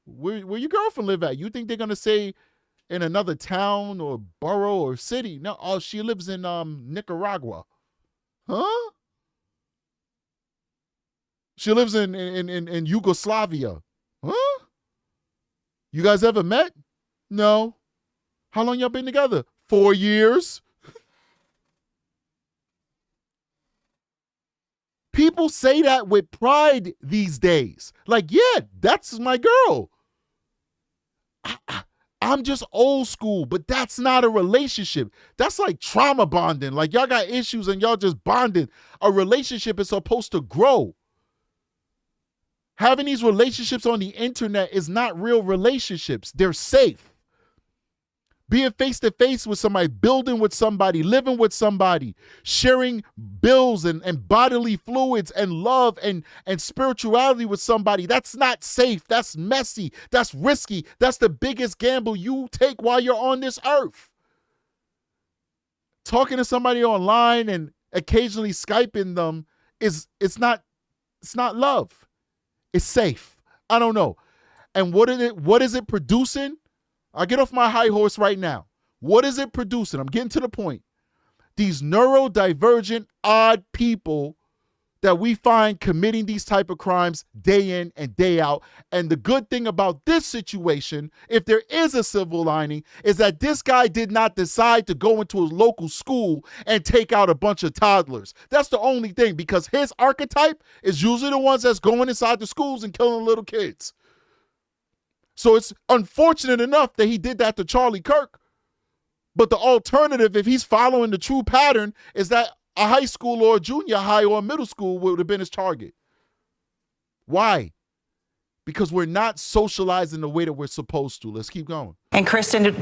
Where your girlfriend live at? You think they're going to say in another town or borough or city? No, oh, she lives in Nicaragua. Huh? She lives in Yugoslavia. Huh? You guys ever met? No. How long y'all been together? 4 years. People say that with pride these days. Like, yeah, that's my girl. I'm just old school, but that's not a relationship. That's like trauma bonding. Like, y'all got issues and y'all just bonding. A relationship is supposed to grow. Having these relationships on the internet is not real relationships. They're safe. Being face-to-face with somebody, building with somebody, living with somebody, sharing bills and bodily fluids and love and spirituality with somebody, that's not safe. That's messy. That's risky. That's the biggest gamble you take while you're on this earth. Talking to somebody online and occasionally Skyping them it's not love. It's safe. I don't know. And what is it producing? I'll get off my high horse right now. What is it producing? I'm getting to the point. These neurodivergent, odd people that we find committing these type of crimes day in and day out. And the good thing about this situation, if there is a silver lining, is that this guy did not decide to go into a local school and take out a bunch of toddlers. That's the only thing, because his archetype is usually the ones that's going inside the schools and killing little kids. So it's unfortunate enough that he did that to Charlie Kirk. But the alternative, if he's following the true pattern, is that a high school or a junior high or a middle school would have been his target. Why? Because we're not socializing the way that we're supposed to. Let's keep going. And Kristen,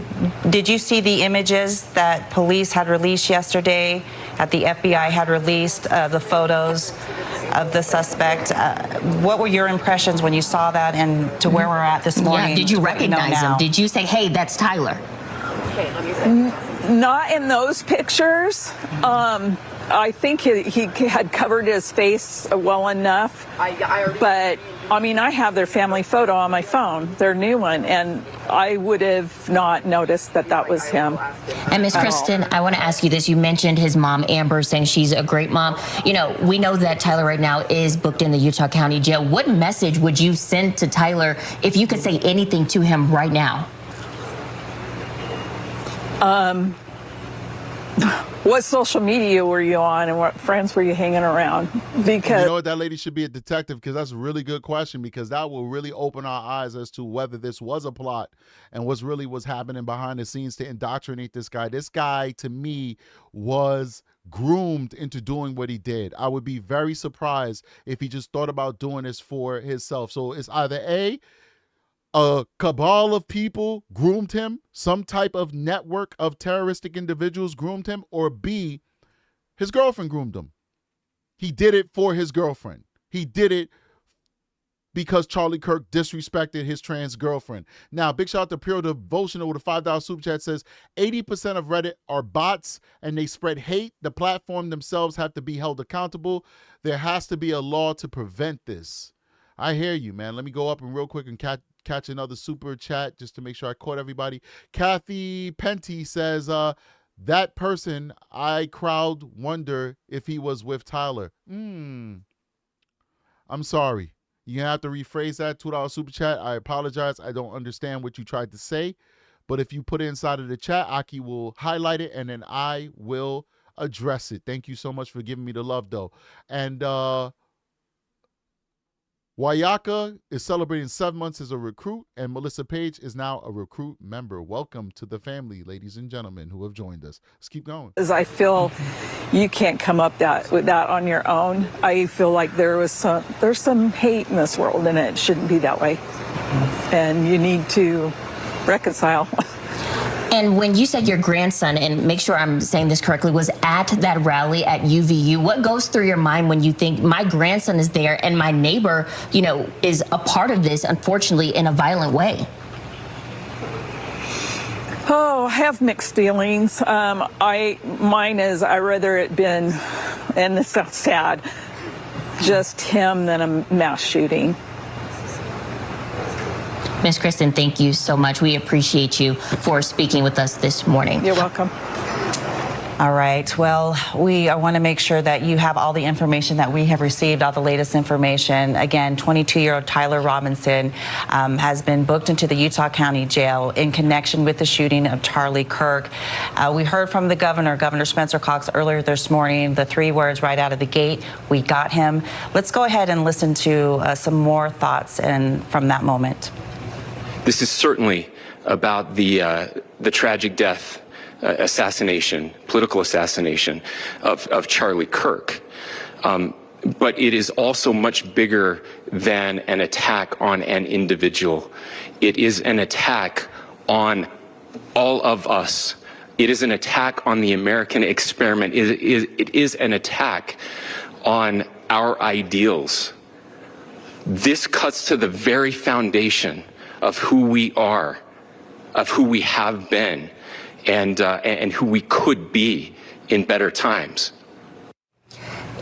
did you see the images that police had released yesterday, that the FBI had released, the photos of the suspect? What were your impressions when you saw that and to where we're at this morning? Yeah, did you recognize him? Did you say, hey, that's Tyler? Not in those pictures. I think he had covered his face well enough. But, I mean, I have their family photo on my phone, their new one, and I would have not noticed that was him. And Miss Kristen, I want to ask you this. You mentioned his mom, Amber, saying she's a great mom. You know, we know that Tyler right now is booked in the Utah County Jail. What message would you send to Tyler if you could say anything to him right now? What social media were you on and what friends were you hanging around? Because you know what, that lady should be a detective, because that's a really good question, because that will really open our eyes as to whether this was a plot and what's really was happening behind the scenes to indoctrinate this guy. This guy, to me, was groomed into doing what he did. I would be very surprised if he just thought about doing this for himself. So it's either A, a cabal of people groomed him, some type of network of terroristic individuals groomed him, or B, his girlfriend groomed him. He did it for his girlfriend. He did it because Charlie Kirk disrespected his trans girlfriend. Now, big shout out to Pure Devotional with a $5 super chat says 80% of Reddit are bots and they spread hate. The platform themselves have to be held accountable. There has to be a law to prevent this. I hear you, man. Let me go up and real quick and catch another super chat just to make sure I caught everybody. Kathy Penty says, that person, I crowd wonder if he was with Tyler. I'm sorry. You're going to have to rephrase that $2 super chat. I apologize. I don't understand what you tried to say. But if you put it inside of the chat, Aki will highlight it and then I will address it. Thank you so much for giving me the love, though. And Wayaka is celebrating 7 months as a recruit, and Melissa Page is now a recruit member. Welcome to the family, ladies and gentlemen who have joined us. Let's keep going. As I feel you can't come up with that on your own. I feel like there's some hate in this world, and it shouldn't be that way. And you need to reconcile. And when you said your grandson, and make sure I'm saying this correctly, was at that rally at UVU, what goes through your mind when you think my grandson is there and my neighbor, is a part of this, unfortunately, in a violent way? Oh, I have mixed feelings. Mine is I'd rather it been, and this sounds sad, just him than a mass shooting. Ms. Kristen, thank you so much. We appreciate you for speaking with us this morning. You're welcome. All right. Well, I want to make sure that you have all the information that we have received, all the latest information. Again, 22-year-old Tyler Robinson has been booked into the Utah County Jail in connection with the shooting of Charlie Kirk. We heard from the governor, Governor Spencer Cox, earlier this morning, the 3 words right out of the gate: we got him. Let's go ahead and listen to some more thoughts from that moment. This is certainly about the tragic death, political assassination of Charlie Kirk. But it is also much bigger than an attack on an individual. It is an attack on all of us. It is an attack on the American experiment. It is an attack on our ideals. This cuts to the very foundation of who we are, of who we have been, and who we could be in better times.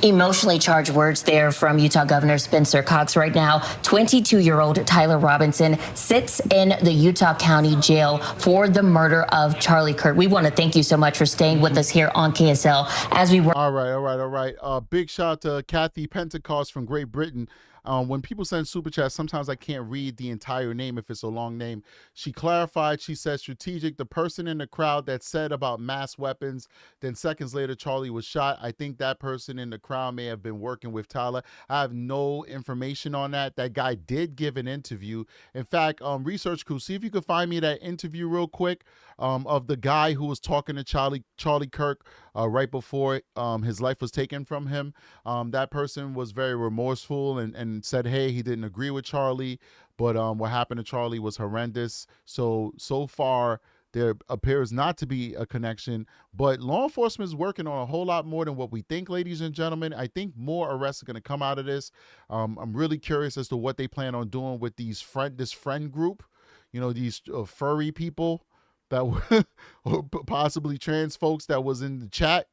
Emotionally charged words there from Utah Governor Spencer Cox. Right now, 22-year-old Tyler Robinson sits in the Utah County Jail for the murder of Charlie Kirk. We want to thank you so much for staying with us here on KSL as we work. All right. Big shout out to Kathy Pentecost from Great Britain. When people send super chats, sometimes I can't read the entire name if it's a long name. She clarified, she said, strategic, the person in the crowd that said about mass weapons, then seconds later, Charlie was shot. I think that person in the crowd may have been working with Tyler. I have no information on that. That guy did give an interview. In fact, research crew, see if you could find me that interview real quick of the guy who was talking to Charlie Kirk right before his life was taken from him. That person was very remorseful and said, hey, he didn't agree with Charlie, but what happened to Charlie was horrendous. So far, there appears not to be a connection, but law enforcement is working on a whole lot more than what we think, ladies and gentlemen. I think more arrests are going to come out of this. I'm really curious as to what they plan on doing with this friend group, these furry people that were or possibly trans folks that was in the chat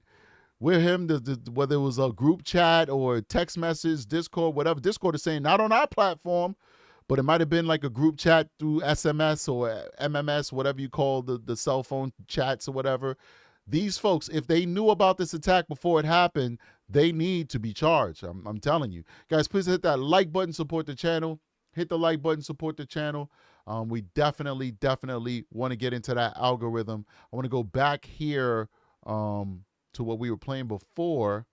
with him, whether it was a group chat or text message, Discord, whatever. Discord is saying not on our platform, but it might have been like a group chat through SMS or MMS, whatever you call the cell phone chats or whatever. These folks, if they knew about this attack before it happened, they need to be charged. I'm telling you. Guys, please hit that like button, support the channel. Hit the like button, support the channel. We definitely want to get into that algorithm. I want to go back here to what we were playing before.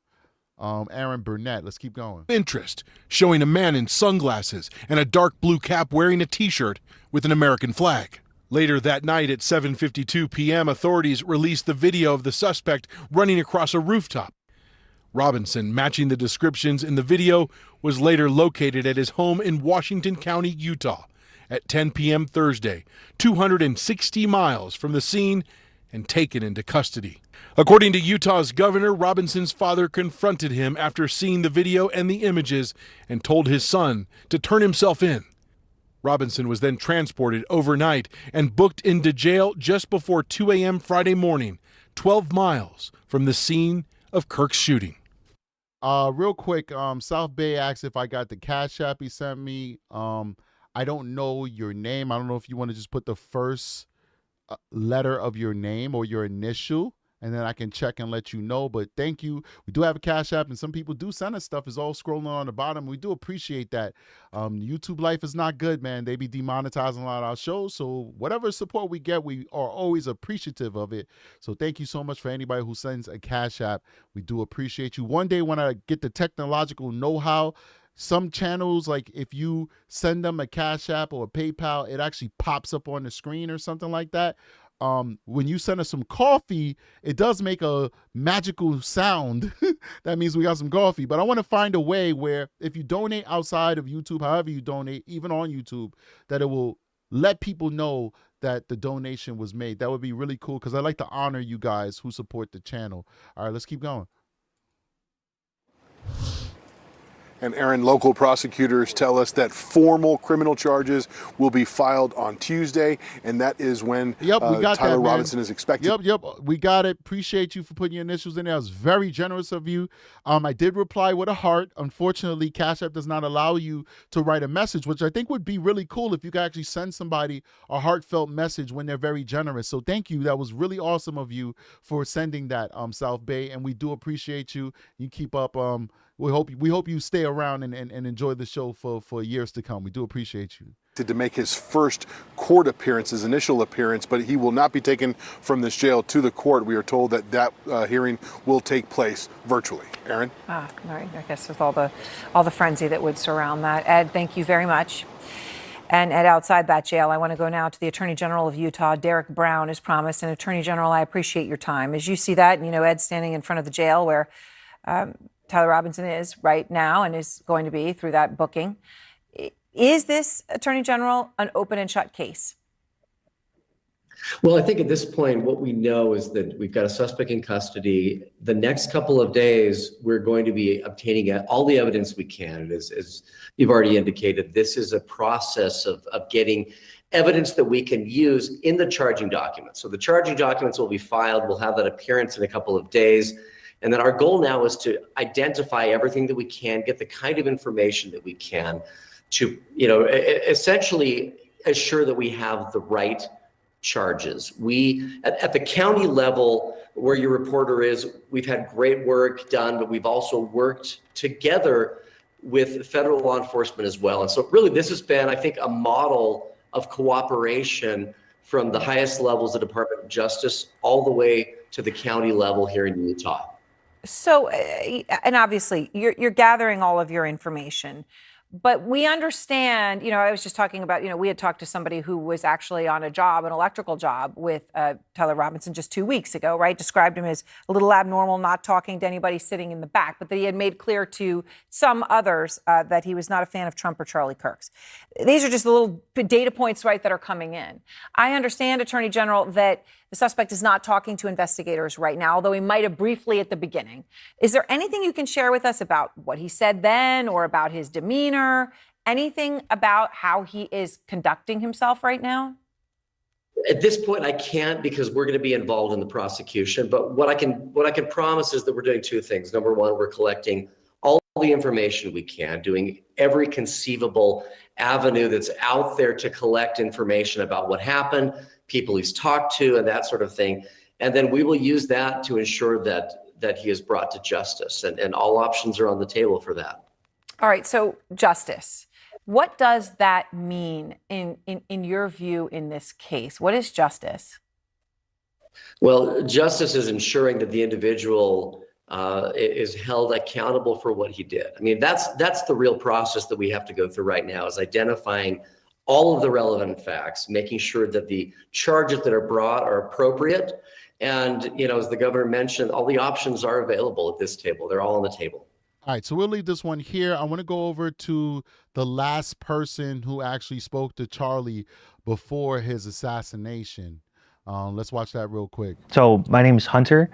Aaron Burnett, let's keep going. Interest, showing a man in sunglasses and a dark blue cap wearing a t-shirt with an American flag. Later that night at 7:52 p.m., authorities released the video of the suspect running across a rooftop. Robinson, matching the descriptions in the video, was later located at his home in Washington County, Utah, at 10 p.m. Thursday, 260 miles from the scene and taken into custody. According to Utah's governor, Robinson's father confronted him after seeing the video and the images and told his son to turn himself in. Robinson was then transported overnight and booked into jail just before 2 a.m. Friday morning, 12 miles from the scene of Kirk's shooting. Real quick, South Bay asked if I got the Cash App he sent me. I don't know your name. I don't know if you want to just put the first letter of your name or your initial, and then I can check and let you know. But thank you. We do have a Cash App, and some people do send us stuff. It's all scrolling on the bottom. We do appreciate that. YouTube life is not good, man. They be demonetizing a lot of our shows. So whatever support we get, we are always appreciative of it. So thank you so much for anybody who sends a Cash App. We do appreciate you. One day when I get the technological know-how, some channels, like if you send them a Cash App or a PayPal, it actually pops up on the screen or something like that. When you send us some coffee, it does make a magical sound. That means we got some coffee. But I want to find a way where if you donate outside of YouTube, however you donate, even on YouTube, that it will let people know that the donation was made. That would be really cool because I like to honor you guys who support the channel. All right, let's keep going. And Aaron, local prosecutors tell us that formal criminal charges will be filed on Tuesday, and that is when we got Tyler that, Robinson is expected. Yep, we got it. Appreciate you for putting your initials in there. It was very generous of you. I did reply with a heart. Unfortunately, Cash App does not allow you to write a message, which I think would be really cool if you could actually send somebody a heartfelt message when they're very generous. So thank you. That was really awesome of you for sending that, South Bay, and we do appreciate you. You keep up. We hope you stay around and enjoy the show for years to come. We do appreciate you. To make his first court appearance, his initial appearance, but he will not be taken from this jail to the court. We are told that hearing will take place virtually. Aaron? All right. I guess with all the frenzy that would surround that. Ed, thank you very much. And Ed, outside that jail, I want to go now to the Attorney General of Utah, Derek Brown, as promised. And Attorney General, I appreciate your time. As you see that, Ed's standing in front of the jail where Tyler Robinson is right now and is going to be through that booking. Is this, Attorney General, an open and shut case? Well, I think at this point, what we know is that we've got a suspect in custody. The next couple of days, we're going to be obtaining all the evidence we can. As you've already indicated, this is a process of getting evidence that we can use in the charging documents. So the charging documents will be filed. We'll have that appearance in a couple of days. And then our goal now is to identify everything that we can, get the kind of information that we can to, essentially assure that we have the right charges. We, at the county level, where your reporter is, we've had great work done, but we've also worked together with federal law enforcement as well. And so really this has been, I think, a model of cooperation from the highest levels of the Department of Justice all the way to the county level here in Utah. So, and obviously you're gathering all of your information, but we understand, I was just talking about, we had talked to somebody who was actually on an electrical job with Tyler Robinson just 2 weeks ago, right? Described him as a little abnormal, not talking to anybody sitting in the back, but that he had made clear to some others that he was not a fan of Trump or Charlie Kirk's. These are just the little data points, right, that are coming in. I understand, Attorney General, that the suspect is not talking to investigators right now, although he might have briefly at the beginning. Is there anything you can share with us about what he said then or about his demeanor? Anything about how he is conducting himself right now? At this point, I can't because we're going to be involved in the prosecution. But what I can promise is that we're doing two things. Number one, we're collecting all the information we can, doing every conceivable avenue that's out there to collect information about what happened, people he's talked to, and that sort of thing. And then we will use that to ensure that he is brought to justice. And all options are on the table for that. All right. So justice. What does that mean in your view in this case? What is justice? Well, justice is ensuring that the individual is held accountable for what he did. I mean, that's the real process that we have to go through right now, is identifying all of the relevant facts, making sure that the charges that are brought are appropriate. And, as the governor mentioned, all the options are available at this table. They're all on the table. All right, so we'll leave this one here. I want to go over to the last person who actually spoke to Charlie before his assassination. Let's watch that real quick. So my name is Hunter.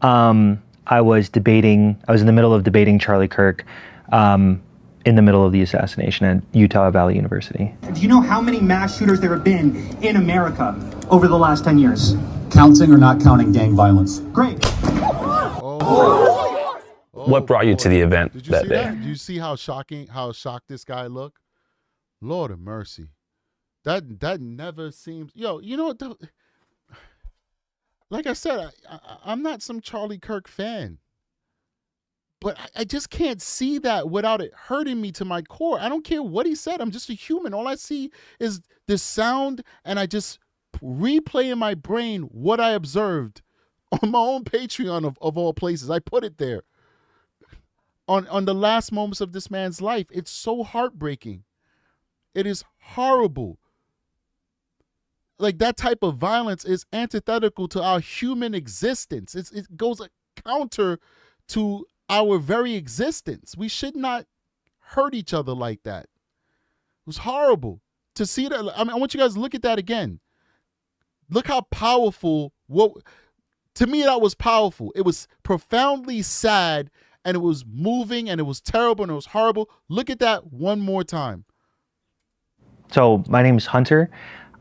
I was in the middle of debating Charlie Kirk in the middle of the assassination at Utah Valley University. Do you know how many mass shooters there have been in America over the last 10 years? Counting or not counting gang violence? Great. What brought you to the event Did you that see day? that? Do you see how shocked this guy looked? Lord of mercy. That never seems, you know what, like I said, I'm not some Charlie Kirk fan, but I just can't see that without it hurting me to my core. I don't care what he said. I'm just a human. All I see is this sound, and I just replay in my brain what I observed on my own Patreon of all places. I put it there on the last moments of this man's life. It's so heartbreaking. It is horrible. Like, that type of violence is antithetical to our human existence. It goes counter to our very existence. We should not hurt each other like that. It was horrible to see that. I mean, I want you guys to look at that again. Look how powerful, to me, that was powerful. It was profoundly sad, and it was moving, and it was terrible, and it was horrible. Look at that one more time. So my name is Hunter.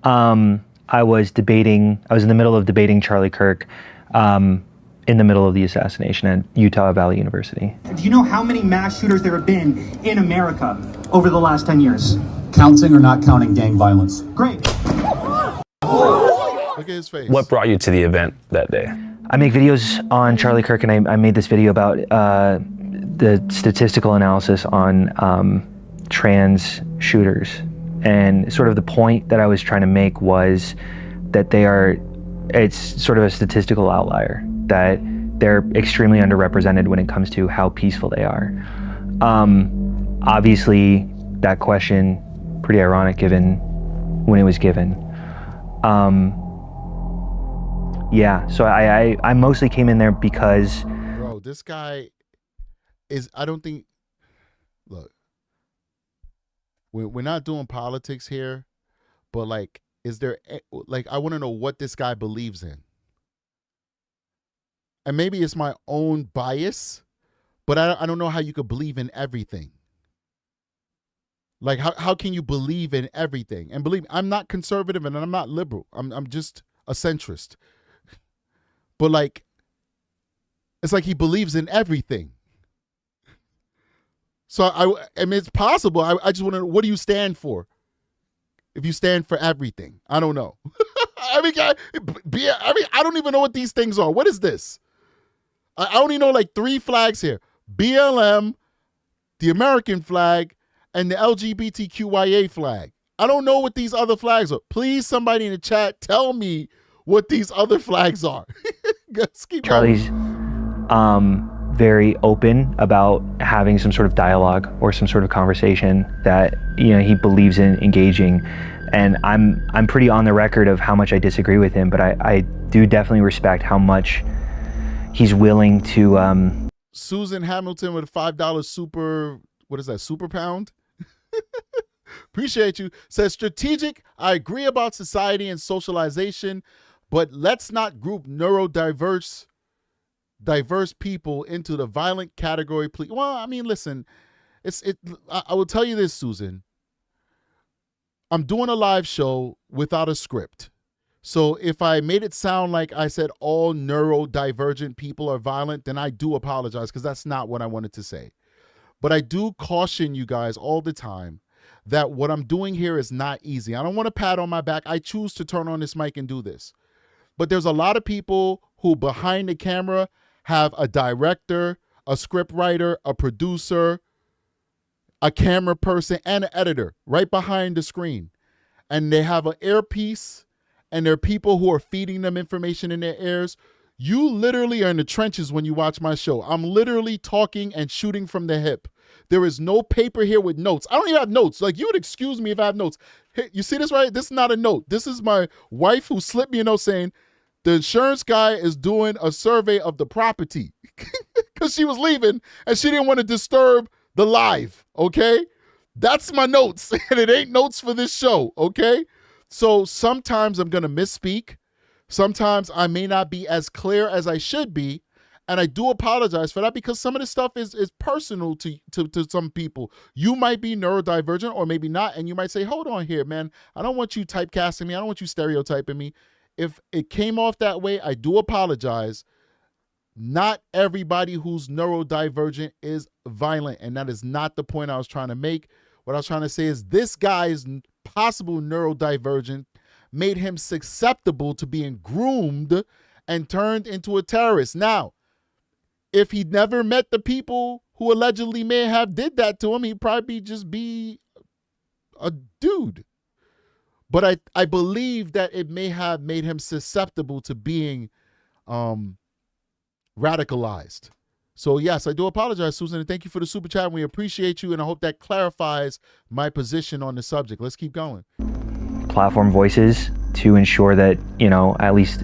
I was in the middle of debating Charlie Kirk in the middle of the assassination at Utah Valley University. Do you know how many mass shooters there have been in America over the last 10 years? Counting or not counting gang violence? Great. Look at his face. What brought you to the event that day? I make videos on Charlie Kirk, and I made this video about the statistical analysis on trans shooters. And sort of the point that I was trying to make was that it's sort of a statistical outlier, that they're extremely underrepresented when it comes to how peaceful they are. Obviously, that question, pretty ironic given when it was given. Yeah, so I mostly came in there because... Bro, this guy is, I don't think, look, we're not doing politics here, but like, is there, like, I want to know what this guy believes in. And maybe it's my own bias, but I don't know how you could believe in everything. Like, how can you believe in everything? And believe me, I'm not conservative and I'm not liberal. I'm just a centrist. But like, it's like he believes in everything. So I mean, it's possible. I just want to know, what do you stand for? If you stand for everything, I don't know. I mean, I don't even know what these things are. What is this? I only know like 3 flags here: BLM, the American flag, and the LGBTQIA flag. I don't know what these other flags are. Please, somebody in the chat, tell me what these other flags are. Charlie's very open about having some sort of dialogue or some sort of conversation that, you know, he believes in engaging. And I'm pretty on the record of how much I disagree with him, but I do definitely respect how much he's willing to... Susan Hamilton with a $5 super, what is that, super pound? Appreciate you. Says, strategic, I agree about society and socialization, but let's not group neurodiverse people into the violent category, please. Well, I mean, listen, I will tell you this, Susan. I'm doing a live show without a script. So if I made it sound like I said all neurodivergent people are violent, then I do apologize, because that's not what I wanted to say. But I do caution you guys all the time that what I'm doing here is not easy. I don't want to pat on my back. I choose to turn on this mic and do this. But there's a lot of people who behind the camera have a director, a script writer, a producer, a camera person, and an editor right behind the screen. And they have an earpiece, and there are people who are feeding them information in their ears. You literally are in the trenches when you watch my show. I'm literally talking and shooting from the hip. There is no paper here with notes. I don't even have notes. Like, you would excuse me if I have notes. Hey, you see this right? This is not a note. This is my wife who slipped me a note saying, the insurance guy is doing a survey of the property, because she was leaving and she didn't want to disturb the live, okay? That's my notes, and it ain't notes for this show, okay? So sometimes I'm going to misspeak. Sometimes I may not be as clear as I should be, and I do apologize for that because some of this stuff is personal to some people. You might be neurodivergent or maybe not, and you might say, hold on here, man. I don't want you typecasting me. I don't want you stereotyping me. If it came off that way, I do apologize. Not everybody who's neurodivergent is violent, and that is not the point I was trying to make. What I was trying to say is this guy's possible neurodivergent made him susceptible to being groomed and turned into a terrorist. Now, if he never met the people who allegedly may have did that to him, he'd probably just be a dude. But I believe that it may have made him susceptible to being radicalized. So yes, I do apologize, Susan, and thank you for the super chat. We appreciate you, and I hope that clarifies my position on the subject. Let's keep going. Platform voices to ensure that, you know, at least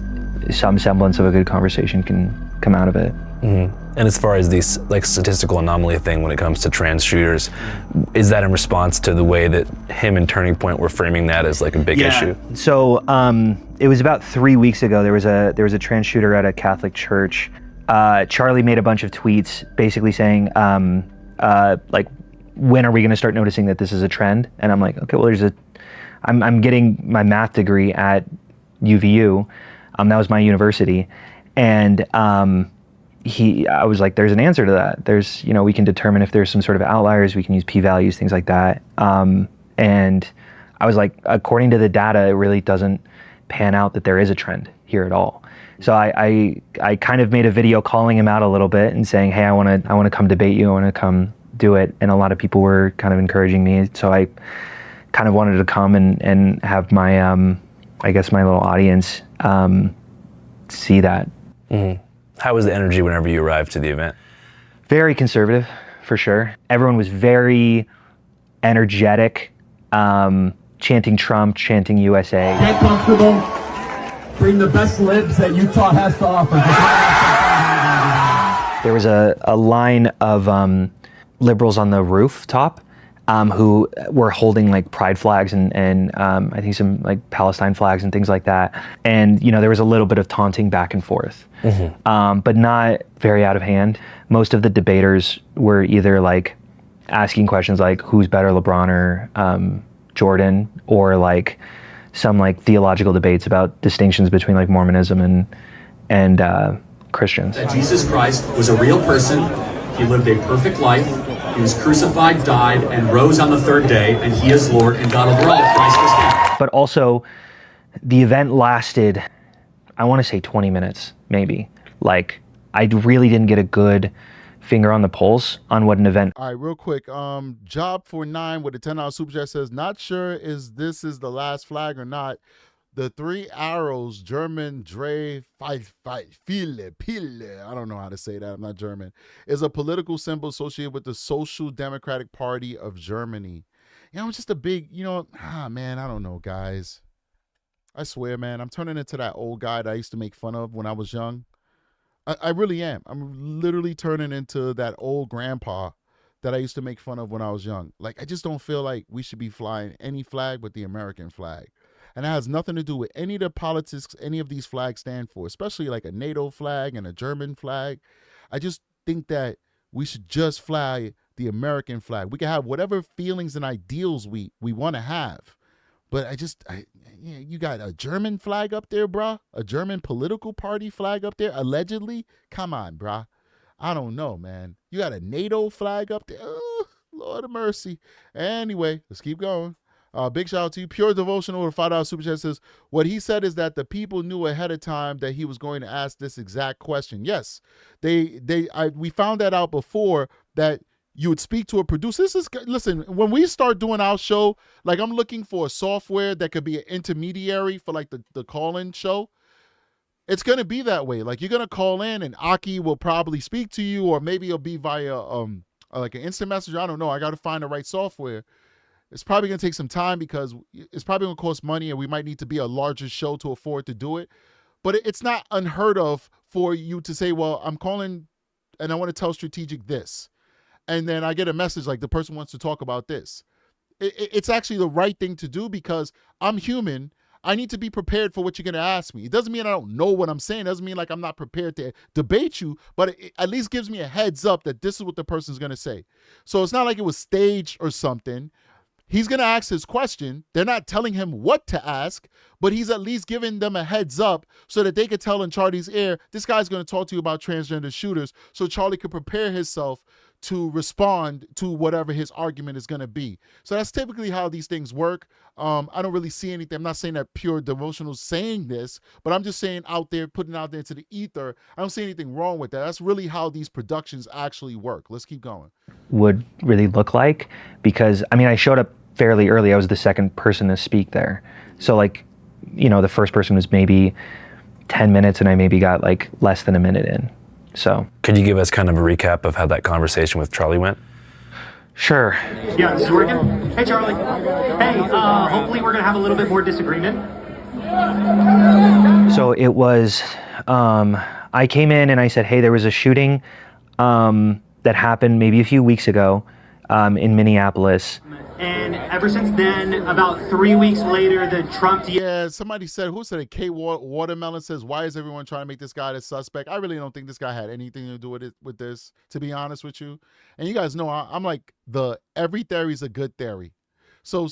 some semblance of a good conversation can come out of it. Mm-hmm. And as far as these like statistical anomaly thing when it comes to trans shooters, is that in response to the way that him and Turning Point were framing that as like a big issue? So it was about 3 weeks ago. There was a trans shooter at a Catholic church. Charlie made a bunch of tweets basically saying, like, when are we going to start noticing that this is a trend? And I'm like, okay, well, I'm getting my math degree at UVU. That was my university. And I was like, there's an answer to that. There's, you know, we can determine if there's some sort of outliers. We can use p-values, things like that. And I was like, according to the data, it really doesn't pan out that there is a trend here at all. So I kind of made a video calling him out a little bit and saying, hey, I want to come debate you. I want to come do it. And a lot of people were kind of encouraging me. So I kind of wanted to come and have my, I guess my little audience see that. Mm-hmm. How was the energy whenever you arrived to the event? Very conservative, for sure. Everyone was very energetic, chanting Trump, chanting USA. Get comfortable. Bring the best libs that Utah has to offer. There was a line of liberals on the rooftop who were holding like pride flags and I think some like Palestine flags and things like that. And, you know, there was a little bit of taunting back and forth, but not very out of hand. Most of the debaters were either like asking questions like who's better, LeBron or Jordan, or like some like theological debates about distinctions between like Mormonism and Christians. That Jesus Christ was a real person. He lived a perfect life. He was crucified, died, and rose on the third day, and he is Lord and God over all. Christ is King. But also, the event lasted, I want to say 20 minutes, maybe. Like, I really didn't get a good finger on the pulse on what an event. All right, real quick. Job for 9 with a $10 super chat says, not sure this is the last flag or not. The 3 arrows, German, Dre, Viele, Pille, I don't know how to say that, I'm not German, is a political symbol associated with the Social Democratic Party of Germany. You know, it's just a big, you know, man, I don't know, guys. I swear, man, I'm turning into that old guy that I used to make fun of when I was young. I really am. I'm literally turning into that old grandpa that I used to make fun of when I was young. Like, I just don't feel like we should be flying any flag but the American flag. And it has nothing to do with any of the politics any of these flags stand for, especially like a NATO flag and a German flag. I just think that we should just fly the American flag. We can have whatever feelings and ideals we want to have. But you got a German flag up there, bruh? A German political party flag up there, allegedly? Come on, bruh. I don't know, man. You got a NATO flag up there? Oh, Lord of mercy. Anyway, let's keep going. Big shout out to you. Pure Devotional with a $5 super chat says, what he said is that the people knew ahead of time that he was going to ask this exact question. Yes, we found that out before, that you would speak to a producer. Listen, when we start doing our show, like, I'm looking for a software that could be an intermediary for like the call-in show. It's going to be that way. Like, you're going to call in and Aki will probably speak to you, or maybe it'll be via like an instant messenger. I don't know. I got to find the right software. It's probably going to take some time because it's probably going to cost money, and we might need to be a larger show to afford to do it. But it's not unheard of for you to say, well, I'm calling and I want to tell Strategic this. And then I get a message like the person wants to talk about this. It's actually the right thing to do because I'm human. I need to be prepared for what you're going to ask me. It doesn't mean I don't know what I'm saying. It doesn't mean like I'm not prepared to debate you, but it at least gives me a heads up that this is what the person's going to say. So it's not like it was staged or something. He's going to ask his question. They're not telling him what to ask, but he's at least giving them a heads up so that they could tell in Charlie's ear, this guy's going to talk to you about transgender shooters, so Charlie could prepare himself to respond to whatever his argument is going to be. So that's typically how these things work. I don't really see anything. I'm not saying that Pure Devotional is saying this, but I'm just saying out there, putting out there into the ether, I don't see anything wrong with that. That's really how these productions actually work. Let's keep going. Would really look like, because I mean, I showed up fairly early. I was the second person to speak there. So like, you know, the first person was maybe 10 minutes and I maybe got like less than a minute in. So could you give us kind of a recap of how that conversation with Charlie went? Sure. Yeah, this is working. Hey, Charlie. Hey, hopefully we're going to have a little bit more disagreement. So it was, I came in and I said, hey, there was a shooting that happened maybe a few weeks ago in Minneapolis. And ever since then, about 3 weeks later, the Trump... Yeah, somebody said, who said it? K Watermelon says, why is everyone trying to make this guy the suspect? I really don't think this guy had anything to do with this, to be honest with you. And you guys know, I'm like, every theory is a good theory. So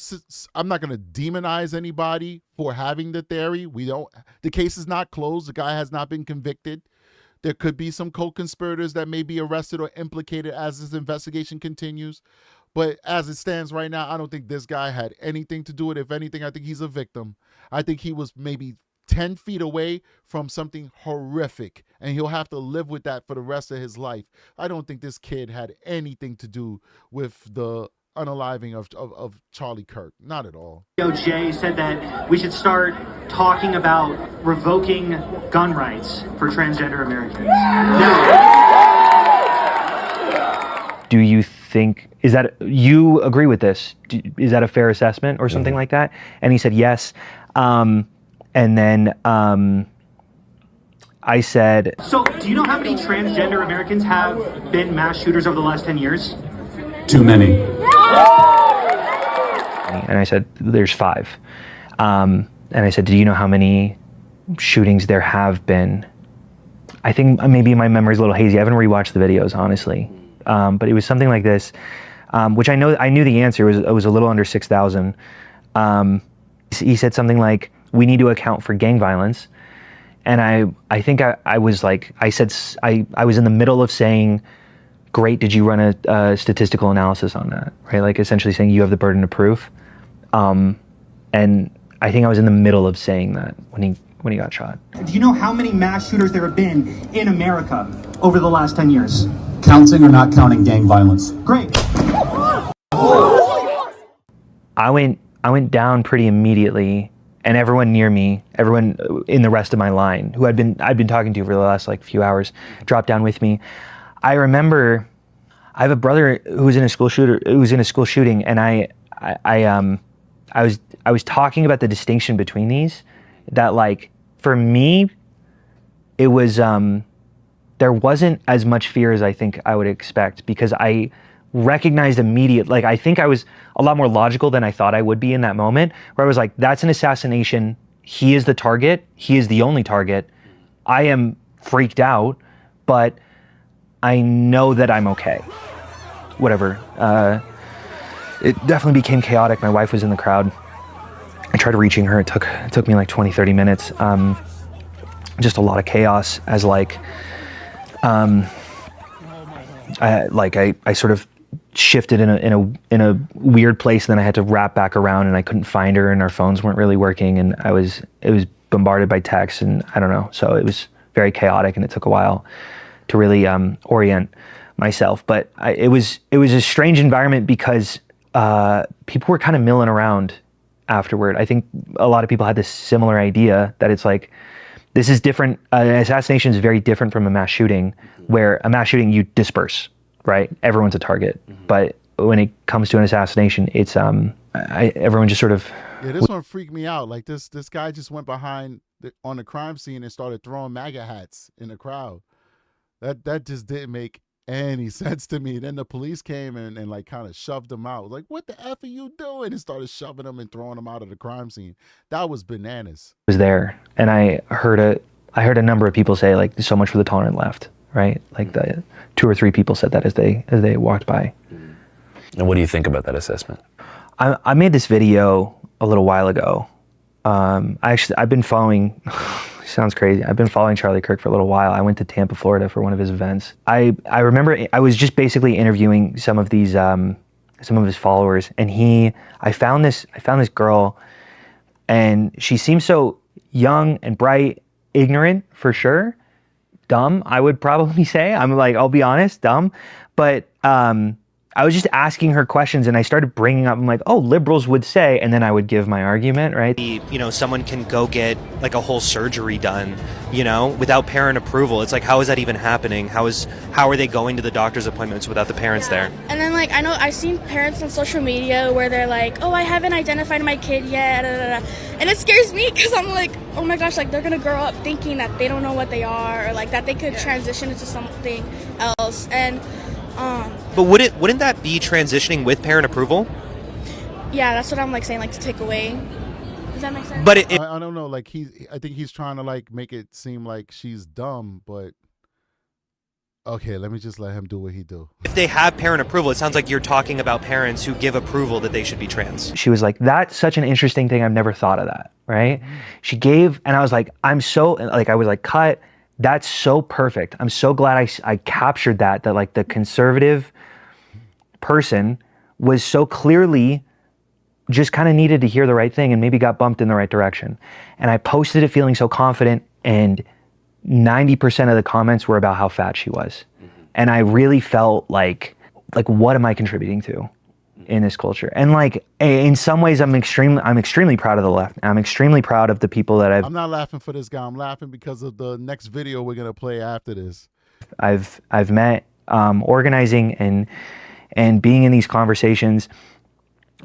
I'm not going to demonize anybody for having the theory. The case is not closed. The guy has not been convicted. There could be some co-conspirators that may be arrested or implicated as this investigation continues. But as it stands right now, I don't think this guy had anything to do with it. If anything, I think he's a victim. I think he was maybe 10 feet away from something horrific, and he'll have to live with that for the rest of his life. I don't think this kid had anything to do with the unaliving of Charlie Kirk. Not at all. Jay said that we should start talking about revoking gun rights for transgender Americans. Do you think, is that, you agree with this? Is that a fair assessment or something like that? And he said yes. And then I said... So, do you know how many transgender Americans have been mass shooters over the last 10 years? Too many. And I said, there's 5. And I said, do you know how many shootings there have been? I think maybe my memory's a little hazy. I haven't rewatched the videos, honestly. But it was something like this, which I knew the answer. It was a little under 6,000. He said something like, we need to account for gang violence. And I think I was like, I was in the middle of saying, great, did you run a statistical analysis on that, right? Like essentially saying you have the burden of proof. And I think I was in the middle of saying that when he got shot. Do you know how many mass shooters there have been in America over the last 10 years? Counting or not counting gang violence? Great. I went down pretty immediately, and everyone near me, everyone in the rest of my line, who I'd been talking to for the last like few hours, dropped down with me. I remember I have a brother who was in a school shooting, and I was talking about the distinction between these, that like for me it was there wasn't as much fear as I think I would expect, because I recognized immediately, like I think I was a lot more logical than I thought I would be in that moment, where I was like, that's an assassination. He is the target. He is the only target. I am freaked out, but I know that I'm okay. Whatever. It definitely became chaotic. My wife was in the crowd. I tried reaching her. It took me like 20, 30 minutes. Just a lot of chaos as like, I sort of shifted in a weird place, and then I had to wrap back around, and I couldn't find her, and our phones weren't really working, and it was bombarded by texts, and I don't know. So it was very chaotic, and it took a while to really orient myself. But it was a strange environment because people were kind of milling around afterward. I think a lot of people had this similar idea that it's like, this is different. An assassination is very different from a mass shooting, where a mass shooting you disperse, right? Everyone's a target. But when it comes to an assassination, it's everyone just sort of... Yeah, this one freaked me out. Like this guy just went behind on the crime scene and started throwing MAGA hats in the crowd. That just didn't make any sense to me. Then the police came and like kind of shoved him out. Like, what the F are you doing? And started shoving him and throwing him out of the crime scene. That was bananas. I was there, and I heard a number of people say, like, so much for the tolerant left, right? Like, the 2 or 3 people said that as they walked by. And what do you think about that assessment? I made this video a little while ago. I've been following, sounds crazy. I've been following Charlie Kirk for a little while. I went to Tampa, Florida for one of his events. I remember I was just basically interviewing some of these, some of his followers, and I found this girl, and she seemed so young and bright, ignorant for sure, dumb, I would probably say. I'll be honest, dumb, but I was just asking her questions, and I started bringing up, I'm like, oh, liberals would say, and then I would give my argument, right? Someone can go get like a whole surgery done, without parent approval. It's like, how is that even happening? How are they going to the doctor's appointments without the parents there? And then like, I know I've seen parents on social media where they're like, oh, I haven't identified my kid yet, and it scares me because I'm like, oh my gosh, like they're gonna grow up thinking that they don't know what they are, or like that they could transition into something else. And but wouldn't that be transitioning with parent approval? Yeah, that's what I'm like saying, like to take away. Does that make sense? But I don't know. Like I think he's trying to like make it seem like she's dumb. But okay, let me just let him do what he do. If they have parent approval, it sounds like you're talking about parents who give approval that they should be trans. She was like, that's such an interesting thing. I've never thought of that. Right? She gave, and I was like, I was like, cut. That's so perfect. I'm so glad I captured that like the conservative person was so clearly just kind of needed to hear the right thing and maybe got bumped in the right direction. And I posted it feeling so confident, and 90% of the comments were about how fat she was. And I really felt like what am I contributing to in this culture? And like in some ways I'm extremely proud of the left. I'm extremely proud of the people that I'm not laughing for this guy. I'm laughing because of the next video we're gonna play after this. I've met organizing and being in these conversations,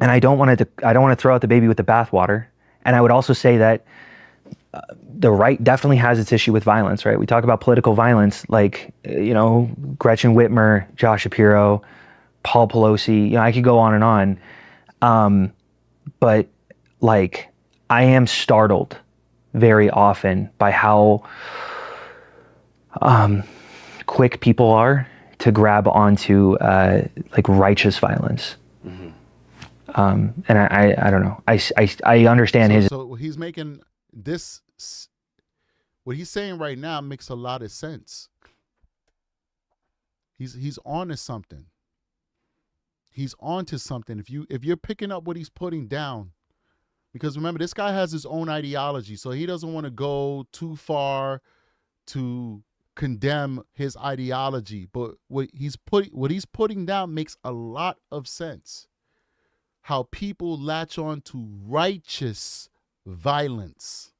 and I don't want to throw out the baby with the bathwater. And I would also say that the right definitely has its issue with violence, right? We talk about political violence, like Gretchen Whitmer, Josh Shapiro, Paul Pelosi, I could go on and on. But like, I am startled very often by how quick people are to grab onto like righteous violence. And I don't know. I understand his. So he's making this, what he's saying right now makes a lot of sense. He's on to something. He's on to something. If you're picking up what he's putting down, because remember, this guy has his own ideology, so he doesn't want to go too far to condemn his ideology. But what he's putting down makes a lot of sense. How people latch on to righteous violence.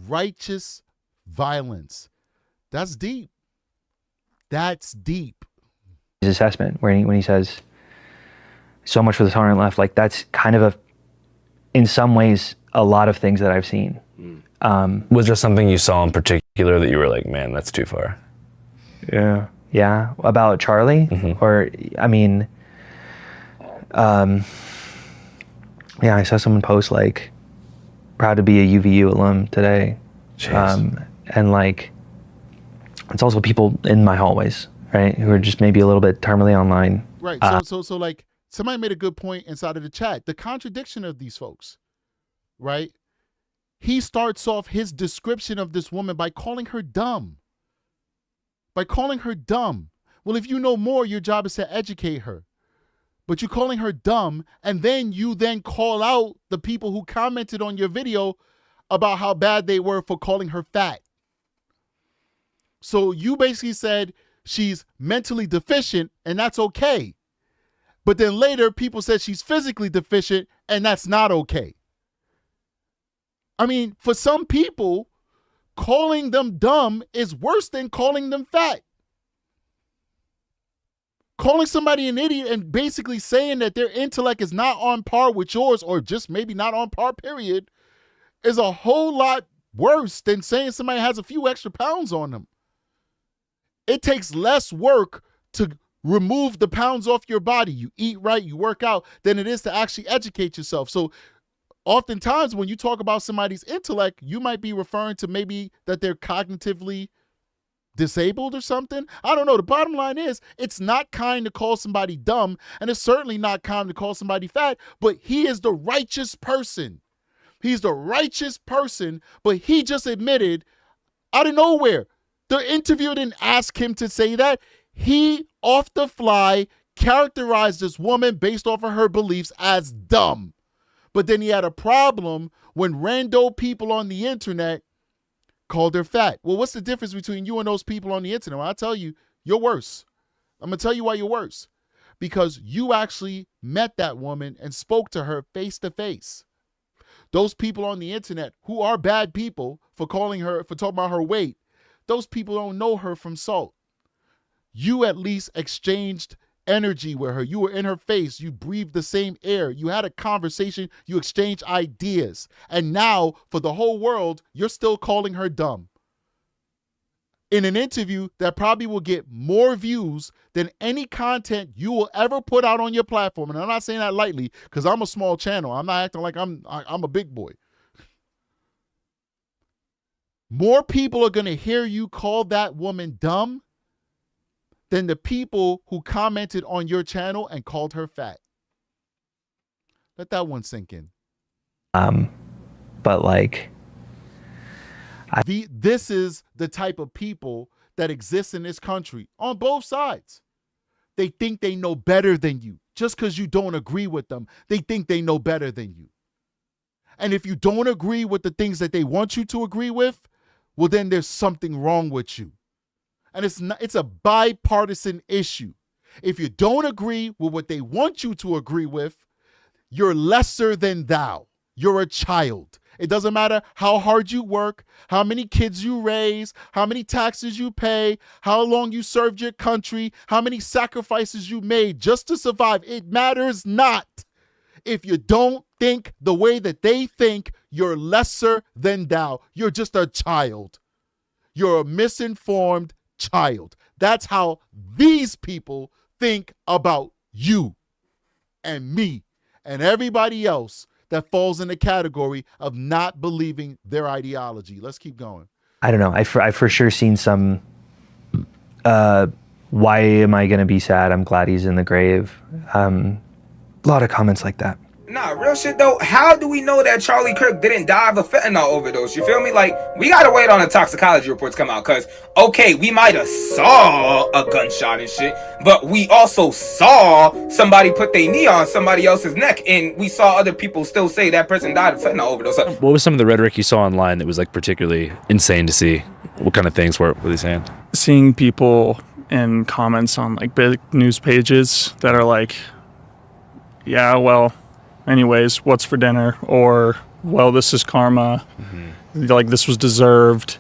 Righteous violence. That's deep. That's deep. His assessment when he says so much for the tolerant left, like that's kind of in some ways a lot of things that I've seen. Was there something you saw in particular that you were like, man, that's too far? Yeah, about Charlie? Or I mean, yeah, I saw someone post like, proud to be a UVU alum today. And like, it's also people in my hallways, right, who are just maybe a little bit terminally online. Right. So like, somebody made a good point inside of the chat. The contradiction of these folks, right? He starts off his description of this woman by calling her dumb. Well, if you know more, your job is to educate her. But you're calling her dumb, and then you call out the people who commented on your video about how bad they were for calling her fat. So you basically said she's mentally deficient, and that's okay. But then later, people said she's physically deficient, and that's not okay. I mean, for some people, calling them dumb is worse than calling them fat. Calling somebody an idiot and basically saying that their intellect is not on par with yours, or just maybe not on par, period, is a whole lot worse than saying somebody has a few extra pounds on them. It takes less work to remove the pounds off your body. You eat right, you work out, than it is to actually educate yourself. So oftentimes when you talk about somebody's intellect, you might be referring to maybe that they're cognitively disabled or something. I don't know. The bottom line is it's not kind to call somebody dumb, and it's certainly not kind to call somebody fat, but he is the righteous person. He's the righteous person, but he just admitted out of nowhere. The interviewer didn't ask him to say that. He, off the fly, characterized this woman based off of her beliefs as dumb. But then he had a problem when rando people on the internet called her fat. Well, what's the difference between you and those people on the internet? Well, I'll tell you, you're worse. I'm going to tell you why you're worse. Because you actually met that woman and spoke to her face to face. Those people on the internet who are bad people for calling her, for talking about her weight, those people don't know her from salt. You at least exchanged energy with her. You were in her face. You breathed the same air. You had a conversation. You exchanged ideas. And now, for the whole world, you're still calling her dumb. In an interview that probably will get more views than any content you will ever put out on your platform. And I'm not saying that lightly because I'm a small channel. I'm not acting like I'm a big boy. More people are going to hear you call that woman dumb than the people who commented on your channel and called her fat. Let that one sink in. But like, this is the type of people that exist in this country on both sides. They think they know better than you. Just because you don't agree with them, they think they know better than you. And if you don't agree with the things that they want you to agree with, well, then there's something wrong with you. And it's a bipartisan issue. If you don't agree with what they want you to agree with, you're lesser than thou. You're a child. It doesn't matter how hard you work, how many kids you raise, how many taxes you pay, how long you served your country, how many sacrifices you made just to survive. It matters not. If you don't think the way that they think, you're lesser than thou. You're just a child. You're a misinformed child. That's how these people think about you and me and everybody else that falls in the category of not believing their ideology. Let's keep going. I don't know. I've for sure seen some, why am I going to be sad? I'm glad he's in the grave. A lot of comments like that. Nah, real shit though, how do we know that Charlie Kirk didn't die of a fentanyl overdose? You feel me? Like, we gotta wait on the toxicology reports come out, cause, okay, we might have saw a gunshot and shit, but we also saw somebody put their knee on somebody else's neck, and we saw other people still say that person died of fentanyl overdose. What was some of the rhetoric you saw online that was like particularly insane to see? What kind of things were they saying? Seeing people in comments on like big news pages that are like, yeah, well, anyways, what's for dinner? Or, well, this is karma. Like, this was deserved.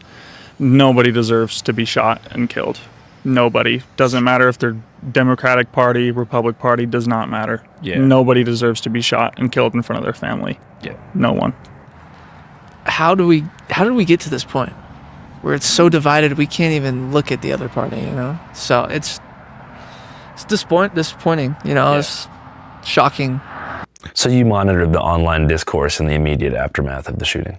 Nobody deserves to be shot and killed. Nobody. Doesn't matter if they're Democratic Party, Republic Party, does not matter. Yeah. Nobody deserves to be shot and killed in front of their family. Yeah. No one. How did we get to this point where it's so divided we can't even look at the other party, you know? So it's disappointing, you know, It's shocking. So you monitored the online discourse in the immediate aftermath of the shooting?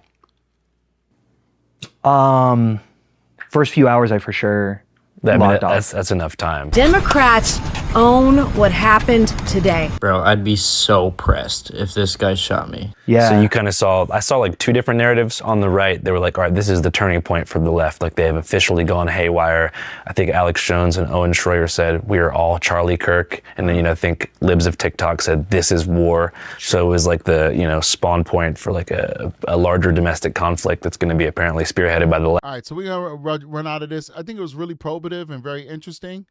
First few hours, I for sure logged off. That's enough time. Democrats own what happened today. Bro, I'd be so pressed if this guy shot me. Yeah. So you kind of I saw like two different narratives on the right. They were like, all right, this is the turning point for the left. Like, they have officially gone haywire. I think Alex Jones and Owen Schroyer said, we are all Charlie Kirk. And then, I think libs of TikTok said, this is war. So it was like the, spawn point for like a larger domestic conflict that's going to be apparently spearheaded by the left. All right, so we're going to run out of this. I think it was really probative and very interesting.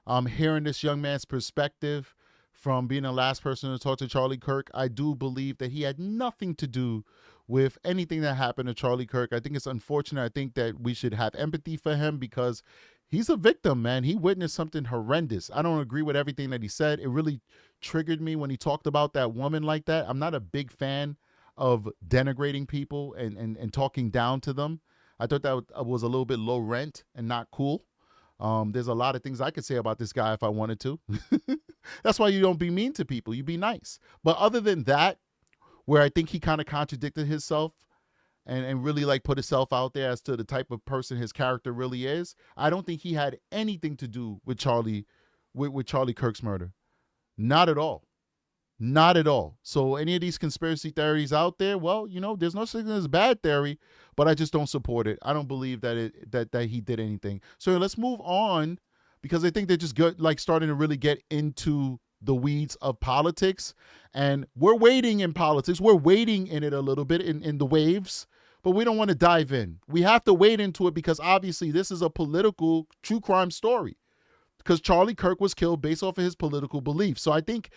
Hearing this young man's perspective from being the last person to talk to Charlie Kirk. I do believe that he had nothing to do with anything that happened to Charlie Kirk. I think it's unfortunate. I think that we should have empathy for him because he's a victim, man. He witnessed something horrendous. I don't agree with everything that he said. It really triggered me when he talked about that woman like that. I'm not a big fan of denigrating people and talking down to them. I thought that was a little bit low rent and not cool. There's a lot of things I could say about this guy if I wanted to. That's why you don't be mean to people. You be nice. But other than that, where I think he kind of contradicted himself and really like put himself out there as to the type of person his character really is, I don't think he had anything to do with Charlie Kirk's murder. Not at all. Not at all. So any of these conspiracy theories out there, well, you know, there's no such thing as a bad theory, but I just don't support it. I don't believe that he did anything. So let's move on, because I think they're just starting to really get into the weeds of politics. And we're waiting in politics. We're waiting in it a little bit in the waves, but we don't want to dive in. We have to wade into it because obviously this is a political true crime story, because Charlie Kirk was killed based off of his political beliefs. So I think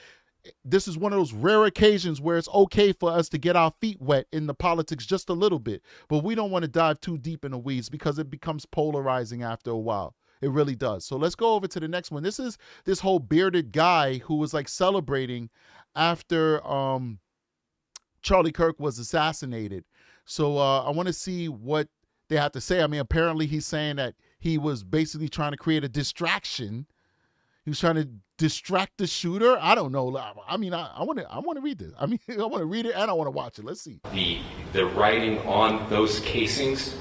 this is one of those rare occasions where it's okay for us to get our feet wet in the politics just a little bit, but we don't want to dive too deep in the weeds because it becomes polarizing after a while. It really does. So let's go over to the next one. This is this whole bearded guy who was like celebrating after Charlie Kirk was assassinated. So I want to see what they have to say. I mean, apparently he's saying that he was basically trying to create a distraction. He was trying to distract the shooter. I don't know. I mean, I want to read this. I mean, I want to read it and I want to watch it. Let's see. The writing on those casings,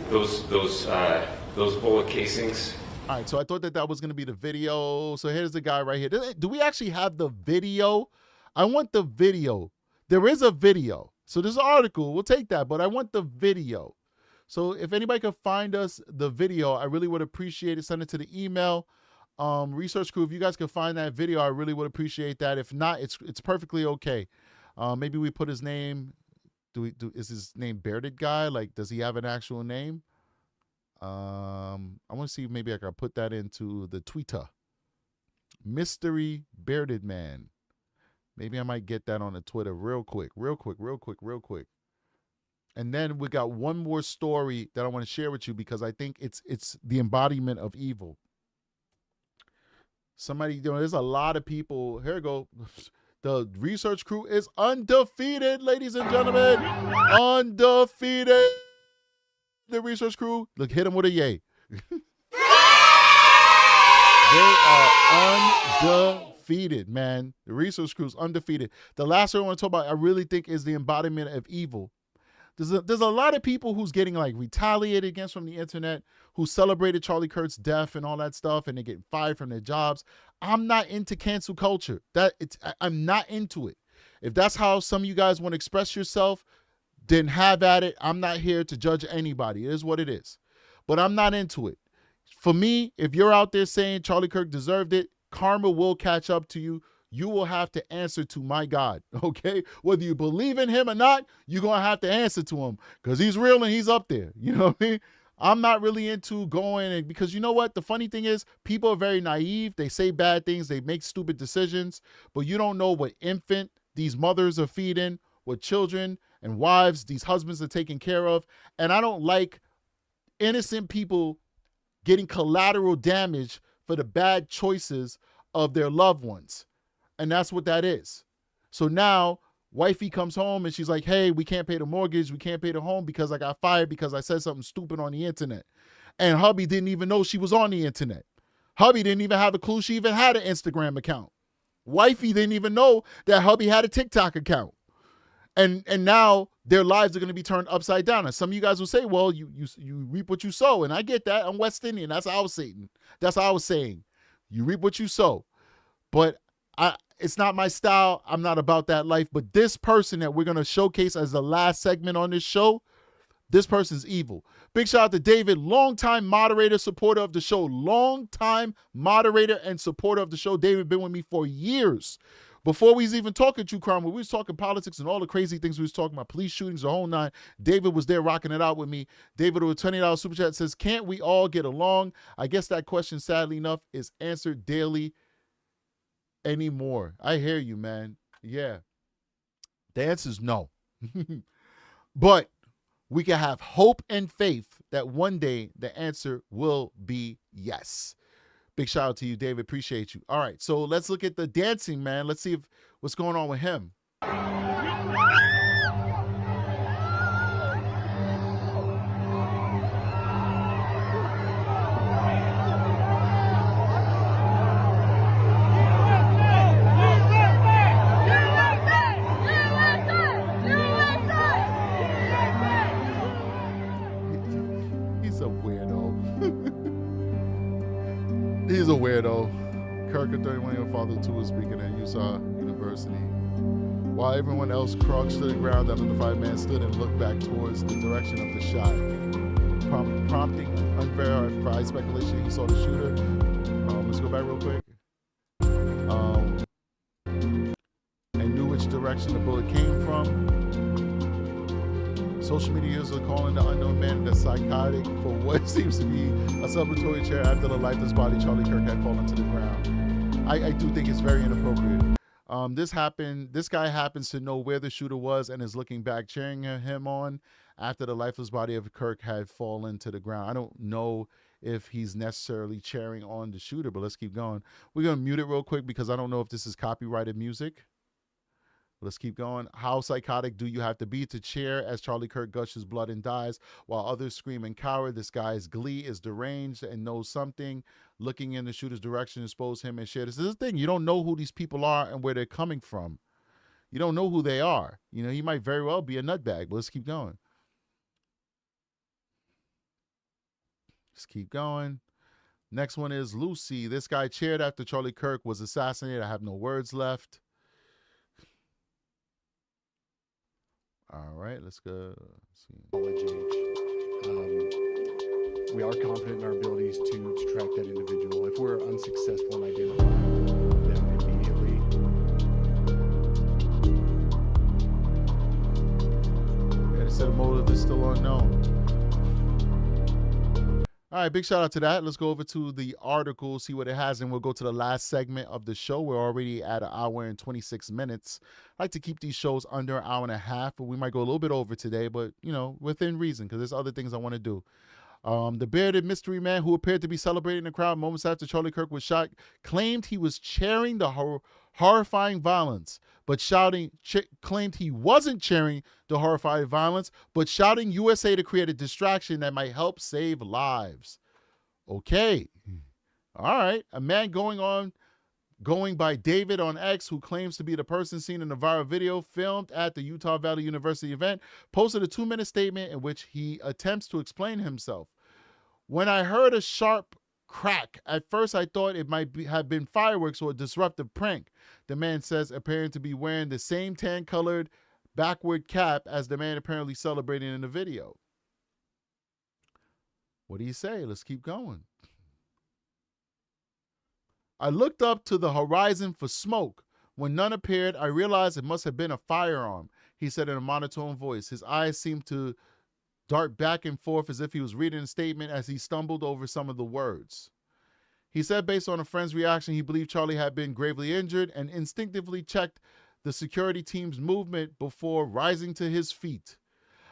those bullet casings. All right, so I thought that was going to be the video. So here's the guy right here. Do we actually have the video? I want the video. There is a video. So this article, we'll take that, but I want the video. So if anybody could find us the video, I really would appreciate it. Send it to the email. Research crew, if you guys could find that video, I really would appreciate that. If not, it's perfectly okay. Maybe we put his name. Is his name Bearded Guy? Like, does he have an actual name? I want to see if maybe I can put that into the Twitter. Mystery Bearded Man. Maybe I might get that on the Twitter real quick. And then we got one more story that I want to share with you because I think it's the embodiment of evil. Somebody, there's a lot of people. Here we go. The research crew is undefeated, ladies and gentlemen. Undefeated. The research crew, look, hit them with a yay. They are undefeated, man. The research crew is undefeated. The last one I want to talk about, I really think, is the embodiment of evil. There's a lot of people who's getting like retaliated against from the internet, who celebrated Charlie Kirk's death and all that stuff, and they get fired from their jobs. I'm not into cancel culture. I'm not into it. If that's how some of you guys want to express yourself, then have at it. I'm not here to judge anybody. It is what it is. But I'm not into it. For me, if you're out there saying Charlie Kirk deserved it, karma will catch up to you. You will have to answer to my God, okay? Whether you believe in him or not, you're going to have to answer to him because he's real and he's up there. You know what I mean? I'm not really into going because you know what? The funny thing is people are very naive. They say bad things. They make stupid decisions, but you don't know what infant these mothers are feeding, what children and wives these husbands are taking care of. And I don't like innocent people getting collateral damage for the bad choices of their loved ones. And that's what that is. So now wifey comes home and she's like, hey, we can't pay the mortgage. We can't pay the home because I got fired because I said something stupid on the internet. And hubby didn't even know she was on the internet. Hubby didn't even have a clue she even had an Instagram account. Wifey didn't even know that hubby had a TikTok account. And now their lives are going to be turned upside down. And some of you guys will say, well, you reap what you sow. And I get that. I'm West Indian. That's how I was saying. That's how I was saying. You reap what you sow. But it's not my style. I'm not about that life. But this person that we're going to showcase as the last segment on this show, this person's evil. Big shout out to David, longtime moderator, supporter of the show. Longtime moderator and supporter of the show. David been with me for years. Before we was even talking true crime, when we was talking politics and all the crazy things we was talking about, police shootings, the whole nine, David was there rocking it out with me. David with a $20 super chat says, can't we all get along? I guess that question, sadly enough, is answered daily anymore. I hear you, man. Yeah. The answer is no. But we can have hope and faith that one day the answer will be yes. Big shout out to you, David. Appreciate you. All right, so let's look at the dancing, man. Let's see what's going on with him. a weirdo. He's a weirdo. Kirk, a 31-year-old father, too, was speaking at Utah University. While everyone else crouched to the ground, the unidentified man stood and looked back towards the direction of the shot, prompting unverified speculation he saw the shooter. Let's go back real quick. And knew which direction the bullet came from. Social media users are calling the unknown man the psychotic for what seems to be a celebratory chair after the lifeless body Charlie Kirk had fallen to the ground. I do think it's very inappropriate. This guy happens to know where the shooter was and is looking back, cheering him on after the lifeless body of Kirk had fallen to the ground. I don't know if he's necessarily cheering on the shooter, but let's keep going. We're going to mute it real quick because I don't know if this is copyrighted music. Let's keep going. How psychotic do you have to be to cheer as Charlie Kirk gushes blood and dies while others scream and cower? This guy's glee is deranged and knows something. Looking in the shooter's direction, expose him and share. This is the thing. You don't know who these people are and where they're coming from. You don't know who they are. You know, he might very well be a nutbag, but let's keep going. Let's keep going. Next one is Lucy. This guy cheered after Charlie Kirk was assassinated. I have no words left. All right, let's go. Let's see. College age. We are confident in our abilities to track that individual. If we're unsuccessful in identifying them immediately, yeah, they said the motive is still unknown. All right, big shout out to that. Let's go over to the article, see what it has, and we'll go to the last segment of the show. We're already at 1 hour and 26 minutes. I like to keep these shows under 1.5 hours, but we might go a little bit over today, but, you know, within reason, because there's other things I want to do. The bearded mystery man who appeared to be celebrating the crowd moments after Charlie Kirk was shot claimed he was cheering the horrifying violence, but claimed he wasn't cheering the horrifying violence, but shouting USA to create a distraction that might help save lives. Okay. All right. A man going by David on X, who claims to be the person seen in the viral video filmed at the Utah Valley University event, posted a 2-minute statement in which he attempts to explain himself. When I heard a sharp crack, at first I thought it might have been fireworks or a disruptive prank, the man says, appearing to be wearing the same tan-colored backward cap as the man apparently celebrating in the video. What do you say? Let's keep going. I looked up to the horizon for smoke. When none appeared, I realized it must have been a firearm, he said in a monotone voice. His eyes seemed to dart back and forth as if he was reading a statement as he stumbled over some of the words. He said based on a friend's reaction, he believed Charlie had been gravely injured and instinctively checked the security team's movement before rising to his feet.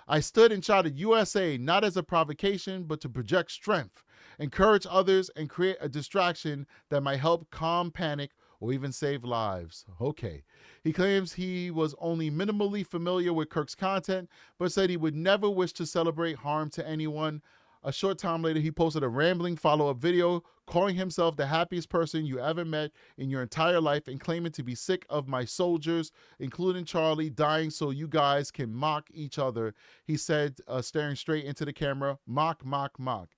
I stood and shouted USA, not as a provocation, but to project strength, encourage others, and create a distraction that might help calm panic or even save lives. Okay. He claims he was only minimally familiar with Kirk's content, but said he would never wish to celebrate harm to anyone. A short time later, he posted a rambling follow-up video calling himself the happiest person you ever met in your entire life and claiming to be sick of my soldiers, including Charlie, dying so you guys can mock each other. He said, staring straight into the camera, mock, mock, mock.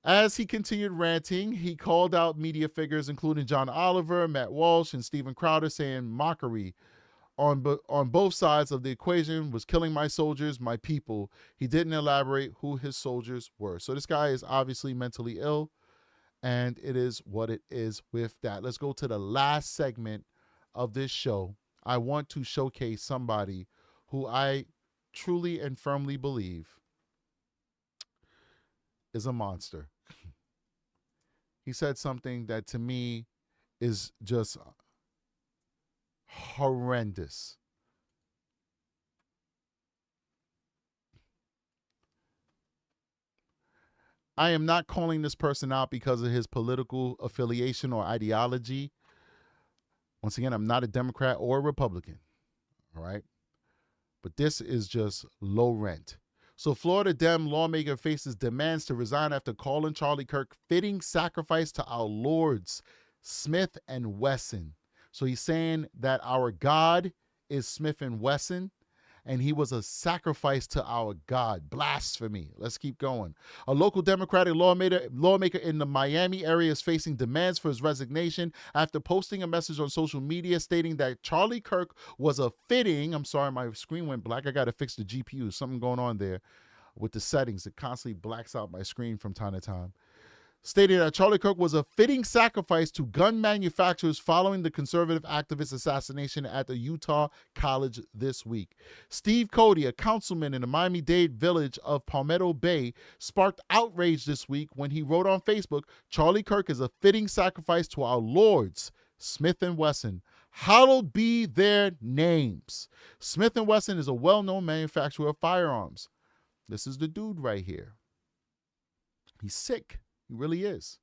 As he continued ranting, he called out media figures, including John Oliver, Matt Walsh, and Steven Crowder, saying mockery on both sides of the equation was killing my soldiers, my people. He didn't elaborate who his soldiers were. So this guy is obviously mentally ill, and it is what it is with that. Let's go to the last segment of this show. I want to showcase somebody who I truly and firmly believe is a monster. He said something that to me is just horrendous. I am not calling this person out because of his political affiliation or ideology. Once again, I'm not a Democrat or a Republican. All right. But this is just low rent. So Florida Dem lawmaker faces demands to resign after calling Charlie Kirk fitting sacrifice to our lords, Smith and Wesson. So he's saying that our God is Smith and Wesson, and he was a sacrifice to our God. Blasphemy. Let's keep going. A local Democratic lawmaker in the Miami area is facing demands for his resignation after posting a message on social media stating that Charlie Kirk was a fitting, I'm sorry, my screen went black. I got to fix the GPU. Something going on there with the settings. It constantly blacks out my screen from time to time. Stating that Charlie Kirk was a fitting sacrifice to gun manufacturers following the conservative activist assassination at the Utah college this week. Steve Cody, a councilman in the Miami-Dade village of Palmetto Bay, sparked outrage this week when he wrote on Facebook, Charlie Kirk is a fitting sacrifice to our lords, Smith & Wesson. Hallowed be their names. Smith & Wesson is a well-known manufacturer of firearms. This is the dude right here. He's sick. He really is.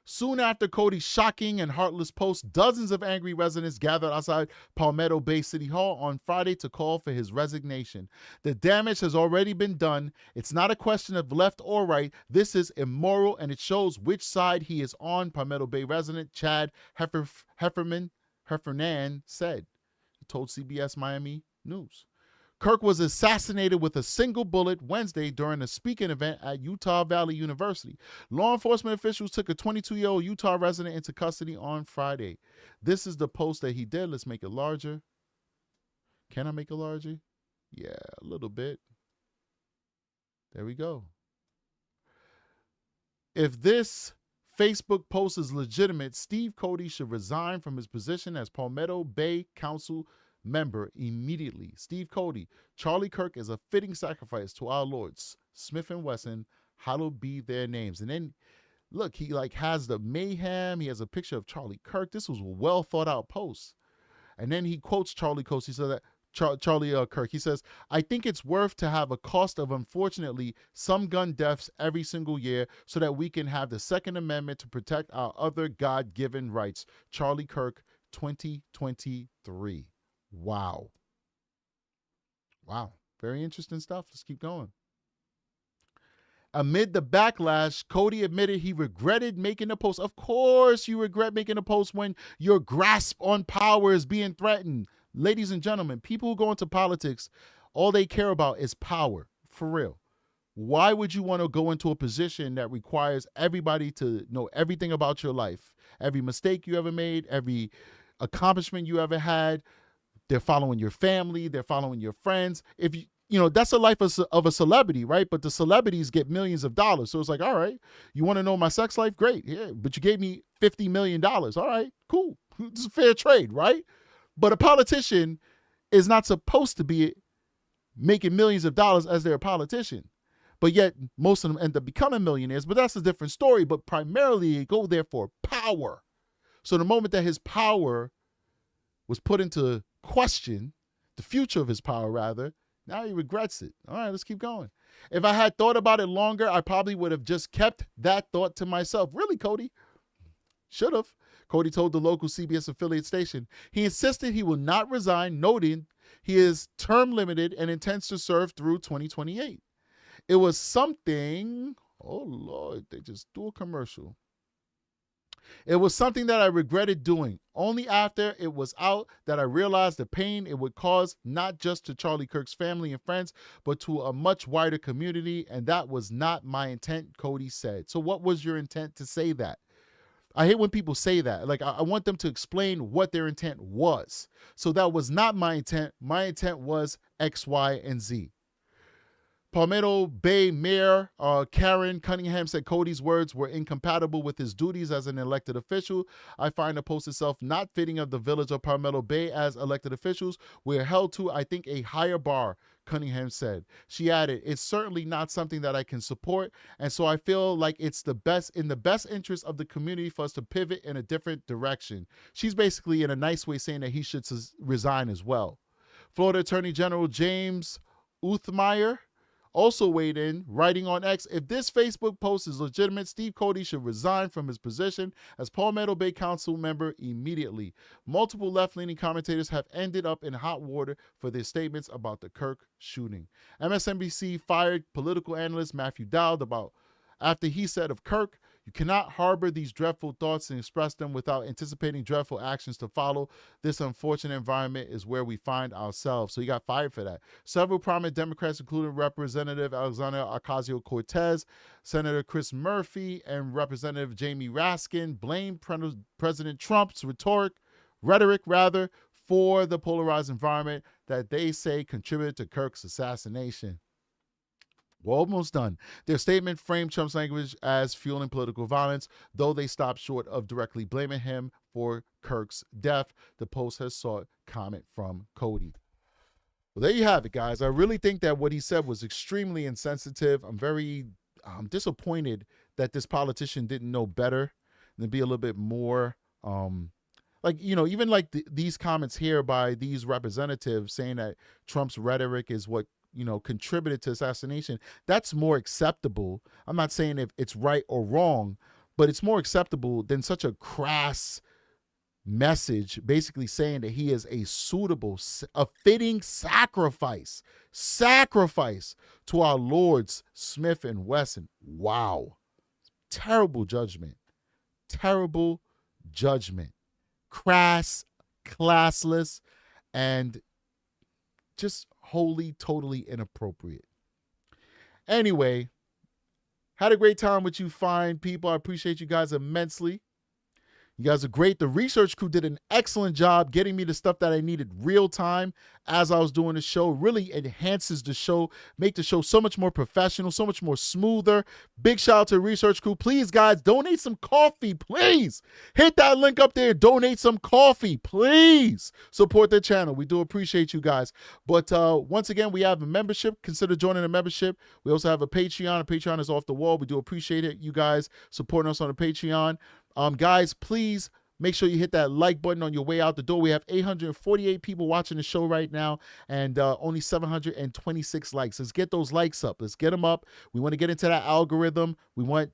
Soon after Cody's shocking and heartless post, dozens of angry residents gathered outside Palmetto Bay City Hall on Friday to call for his resignation. The damage has already been done. It's not a question of left or right. This is immoral, and it shows which side he is on, Palmetto Bay resident Chad Heffernan said. He told CBS Miami News. Kirk was assassinated with a single bullet Wednesday during a speaking event at Utah Valley University. Law enforcement officials took a 22-year-old Utah resident into custody on Friday. This is the post that he did. Let's make it larger. Can I make it larger? Yeah, a little bit. There we go. If this Facebook post is legitimate, Steve Cody should resign from his position as Palmetto Bay Council member immediately. Steve Cody, Charlie Kirk is a fitting sacrifice to our lords, Smith & Wesson, hallowed be their names. And then, look, he has the mayhem. He has a picture of Charlie Kirk. This was a well thought out post. And then he quotes Charlie Kirk. He said that Charlie Kirk. He says, I think it's worth to have a cost of, unfortunately, some gun deaths every single year so that we can have the Second Amendment to protect our other God-given rights. Charlie Kirk, 2023. Wow. Wow. Very interesting stuff. Let's keep going. Amid the backlash, Cody admitted he regretted making a post. Of course you regret making a post when your grasp on power is being threatened. Ladies and gentlemen, people who go into politics, all they care about is power. For real. Why would you want to go into a position that requires everybody to know everything about your life? Every mistake you ever made, every accomplishment you ever had. They're following your family. They're following your friends. If that's the life of a celebrity, right? But the celebrities get millions of dollars. So it's like, all right, you want to know my sex life? Great. Yeah, but you gave me $50 million. All right, cool. It's a fair trade, right? But a politician is not supposed to be making millions of dollars as they're a politician. But yet most of them end up becoming millionaires. But that's a different story. But primarily they go there for power. So the moment that his power was put into question, the future of his power rather, now he regrets it. All right, let's keep going. If I had thought about it longer, I probably would have just kept that thought to myself. Really, Cody? Should have. Cody told the local CBS affiliate station. He insisted he will not resign, noting he is term limited and intends to serve through 2028. It was something, oh Lord, they just do a commercial. It was something that I regretted doing. Only after it was out that I realized the pain it would cause, not just to Charlie Kirk's family and friends, but to a much wider community, and that was not my intent, Cody said. So what was your intent to say that? I hate when people say that. Like, I want them to explain what their intent was. So that was not my intent. My intent was X, Y, and Z. Palmetto Bay Mayor Karen Cunningham said Cody's words were incompatible with his duties as an elected official. I find the post itself not fitting of the village of Palmetto Bay as elected officials. We're held to, I think, a higher bar, Cunningham said. She added, it's certainly not something that I can support, and so I feel like it's in the best interest of the community for us to pivot in a different direction. She's basically in a nice way saying that he should resign as well. Florida Attorney General James Uthmeyer also weighed in, writing on X, if this Facebook post is legitimate, Steve Cody should resign from his position as Palmetto Bay Council member immediately. Multiple left-leaning commentators have ended up in hot water for their statements about the Kirk shooting. MSNBC fired political analyst Matthew Dowd after he said of Kirk, You cannot harbor these dreadful thoughts and express them without anticipating dreadful actions to follow. This unfortunate environment is where we find ourselves. So he got fired for that. Several prominent Democrats, including Representative Alexandria Ocasio-Cortez, Senator Chris Murphy, and Representative Jamie Raskin, blamed President Trump's rhetoric for the polarized environment that they say contributed to Kirk's assassination. We're almost done. Their statement framed Trump's language as fueling political violence, though they stopped short of directly blaming him for Kirk's death. The Post has sought comment from Cody. Well, there you have it, guys. I really think that what he said was extremely insensitive. I'm very disappointed that this politician didn't know better than be a little bit more even like these comments here by these representatives saying that Trump's rhetoric is what contributed to assassination. That's more acceptable. I'm not saying if it's right or wrong, but it's more acceptable than such a crass message basically saying that he is a fitting sacrifice to our Lords Smith and Wesson. Wow. Terrible judgment. Crass, classless, and just wholly, totally inappropriate. Anyway, had a great time with you fine people. I appreciate you guys immensely. You guys are great. The research crew did an excellent job getting me the stuff that I needed real time as I was doing the show. Really enhances the show, make the show so much more professional, so much more smoother. Big shout out to the research crew. Please, guys, donate some coffee, please. Hit that link up there and donate some coffee, please. Support the channel. We do appreciate you guys. But once again, we have a membership. Consider joining a membership. We also have a Patreon. A Patreon is off the wall. We do appreciate it, you guys supporting us on the Patreon. Guys, please make sure you hit that like button on your way out the door. We have 848 people watching the show right now and only 726 likes. Let's get those likes up. Let's get them up. We want to get into that algorithm. We want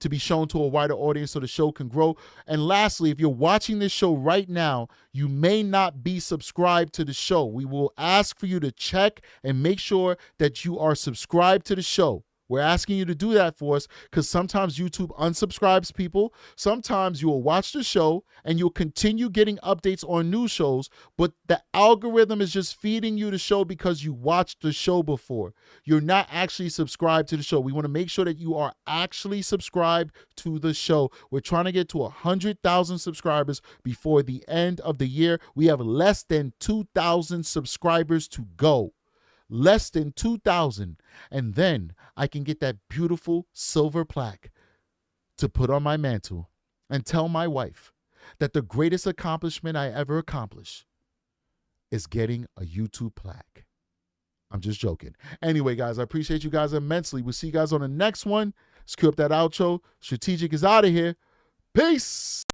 to be shown to a wider audience so the show can grow. And lastly, if you're watching this show right now, you may not be subscribed to the show. We will ask for you to check and make sure that you are subscribed to the show. We're asking you to do that for us because sometimes YouTube unsubscribes people. Sometimes you will watch the show and you'll continue getting updates on new shows, but the algorithm is just feeding you the show because you watched the show before. You're not actually subscribed to the show. We want to make sure that you are actually subscribed to the show. We're trying to get to 100,000 subscribers before the end of the year. We have less than 2,000 subscribers to go. Less than 2,000, and then I can get that beautiful silver plaque to put on my mantle and tell my wife that the greatest accomplishment I ever accomplished is getting a YouTube plaque. I'm just joking. Anyway, guys, I appreciate you guys immensely. We'll see you guys on the next one. Let's cue up that outro. Strategic is out of here. Peace.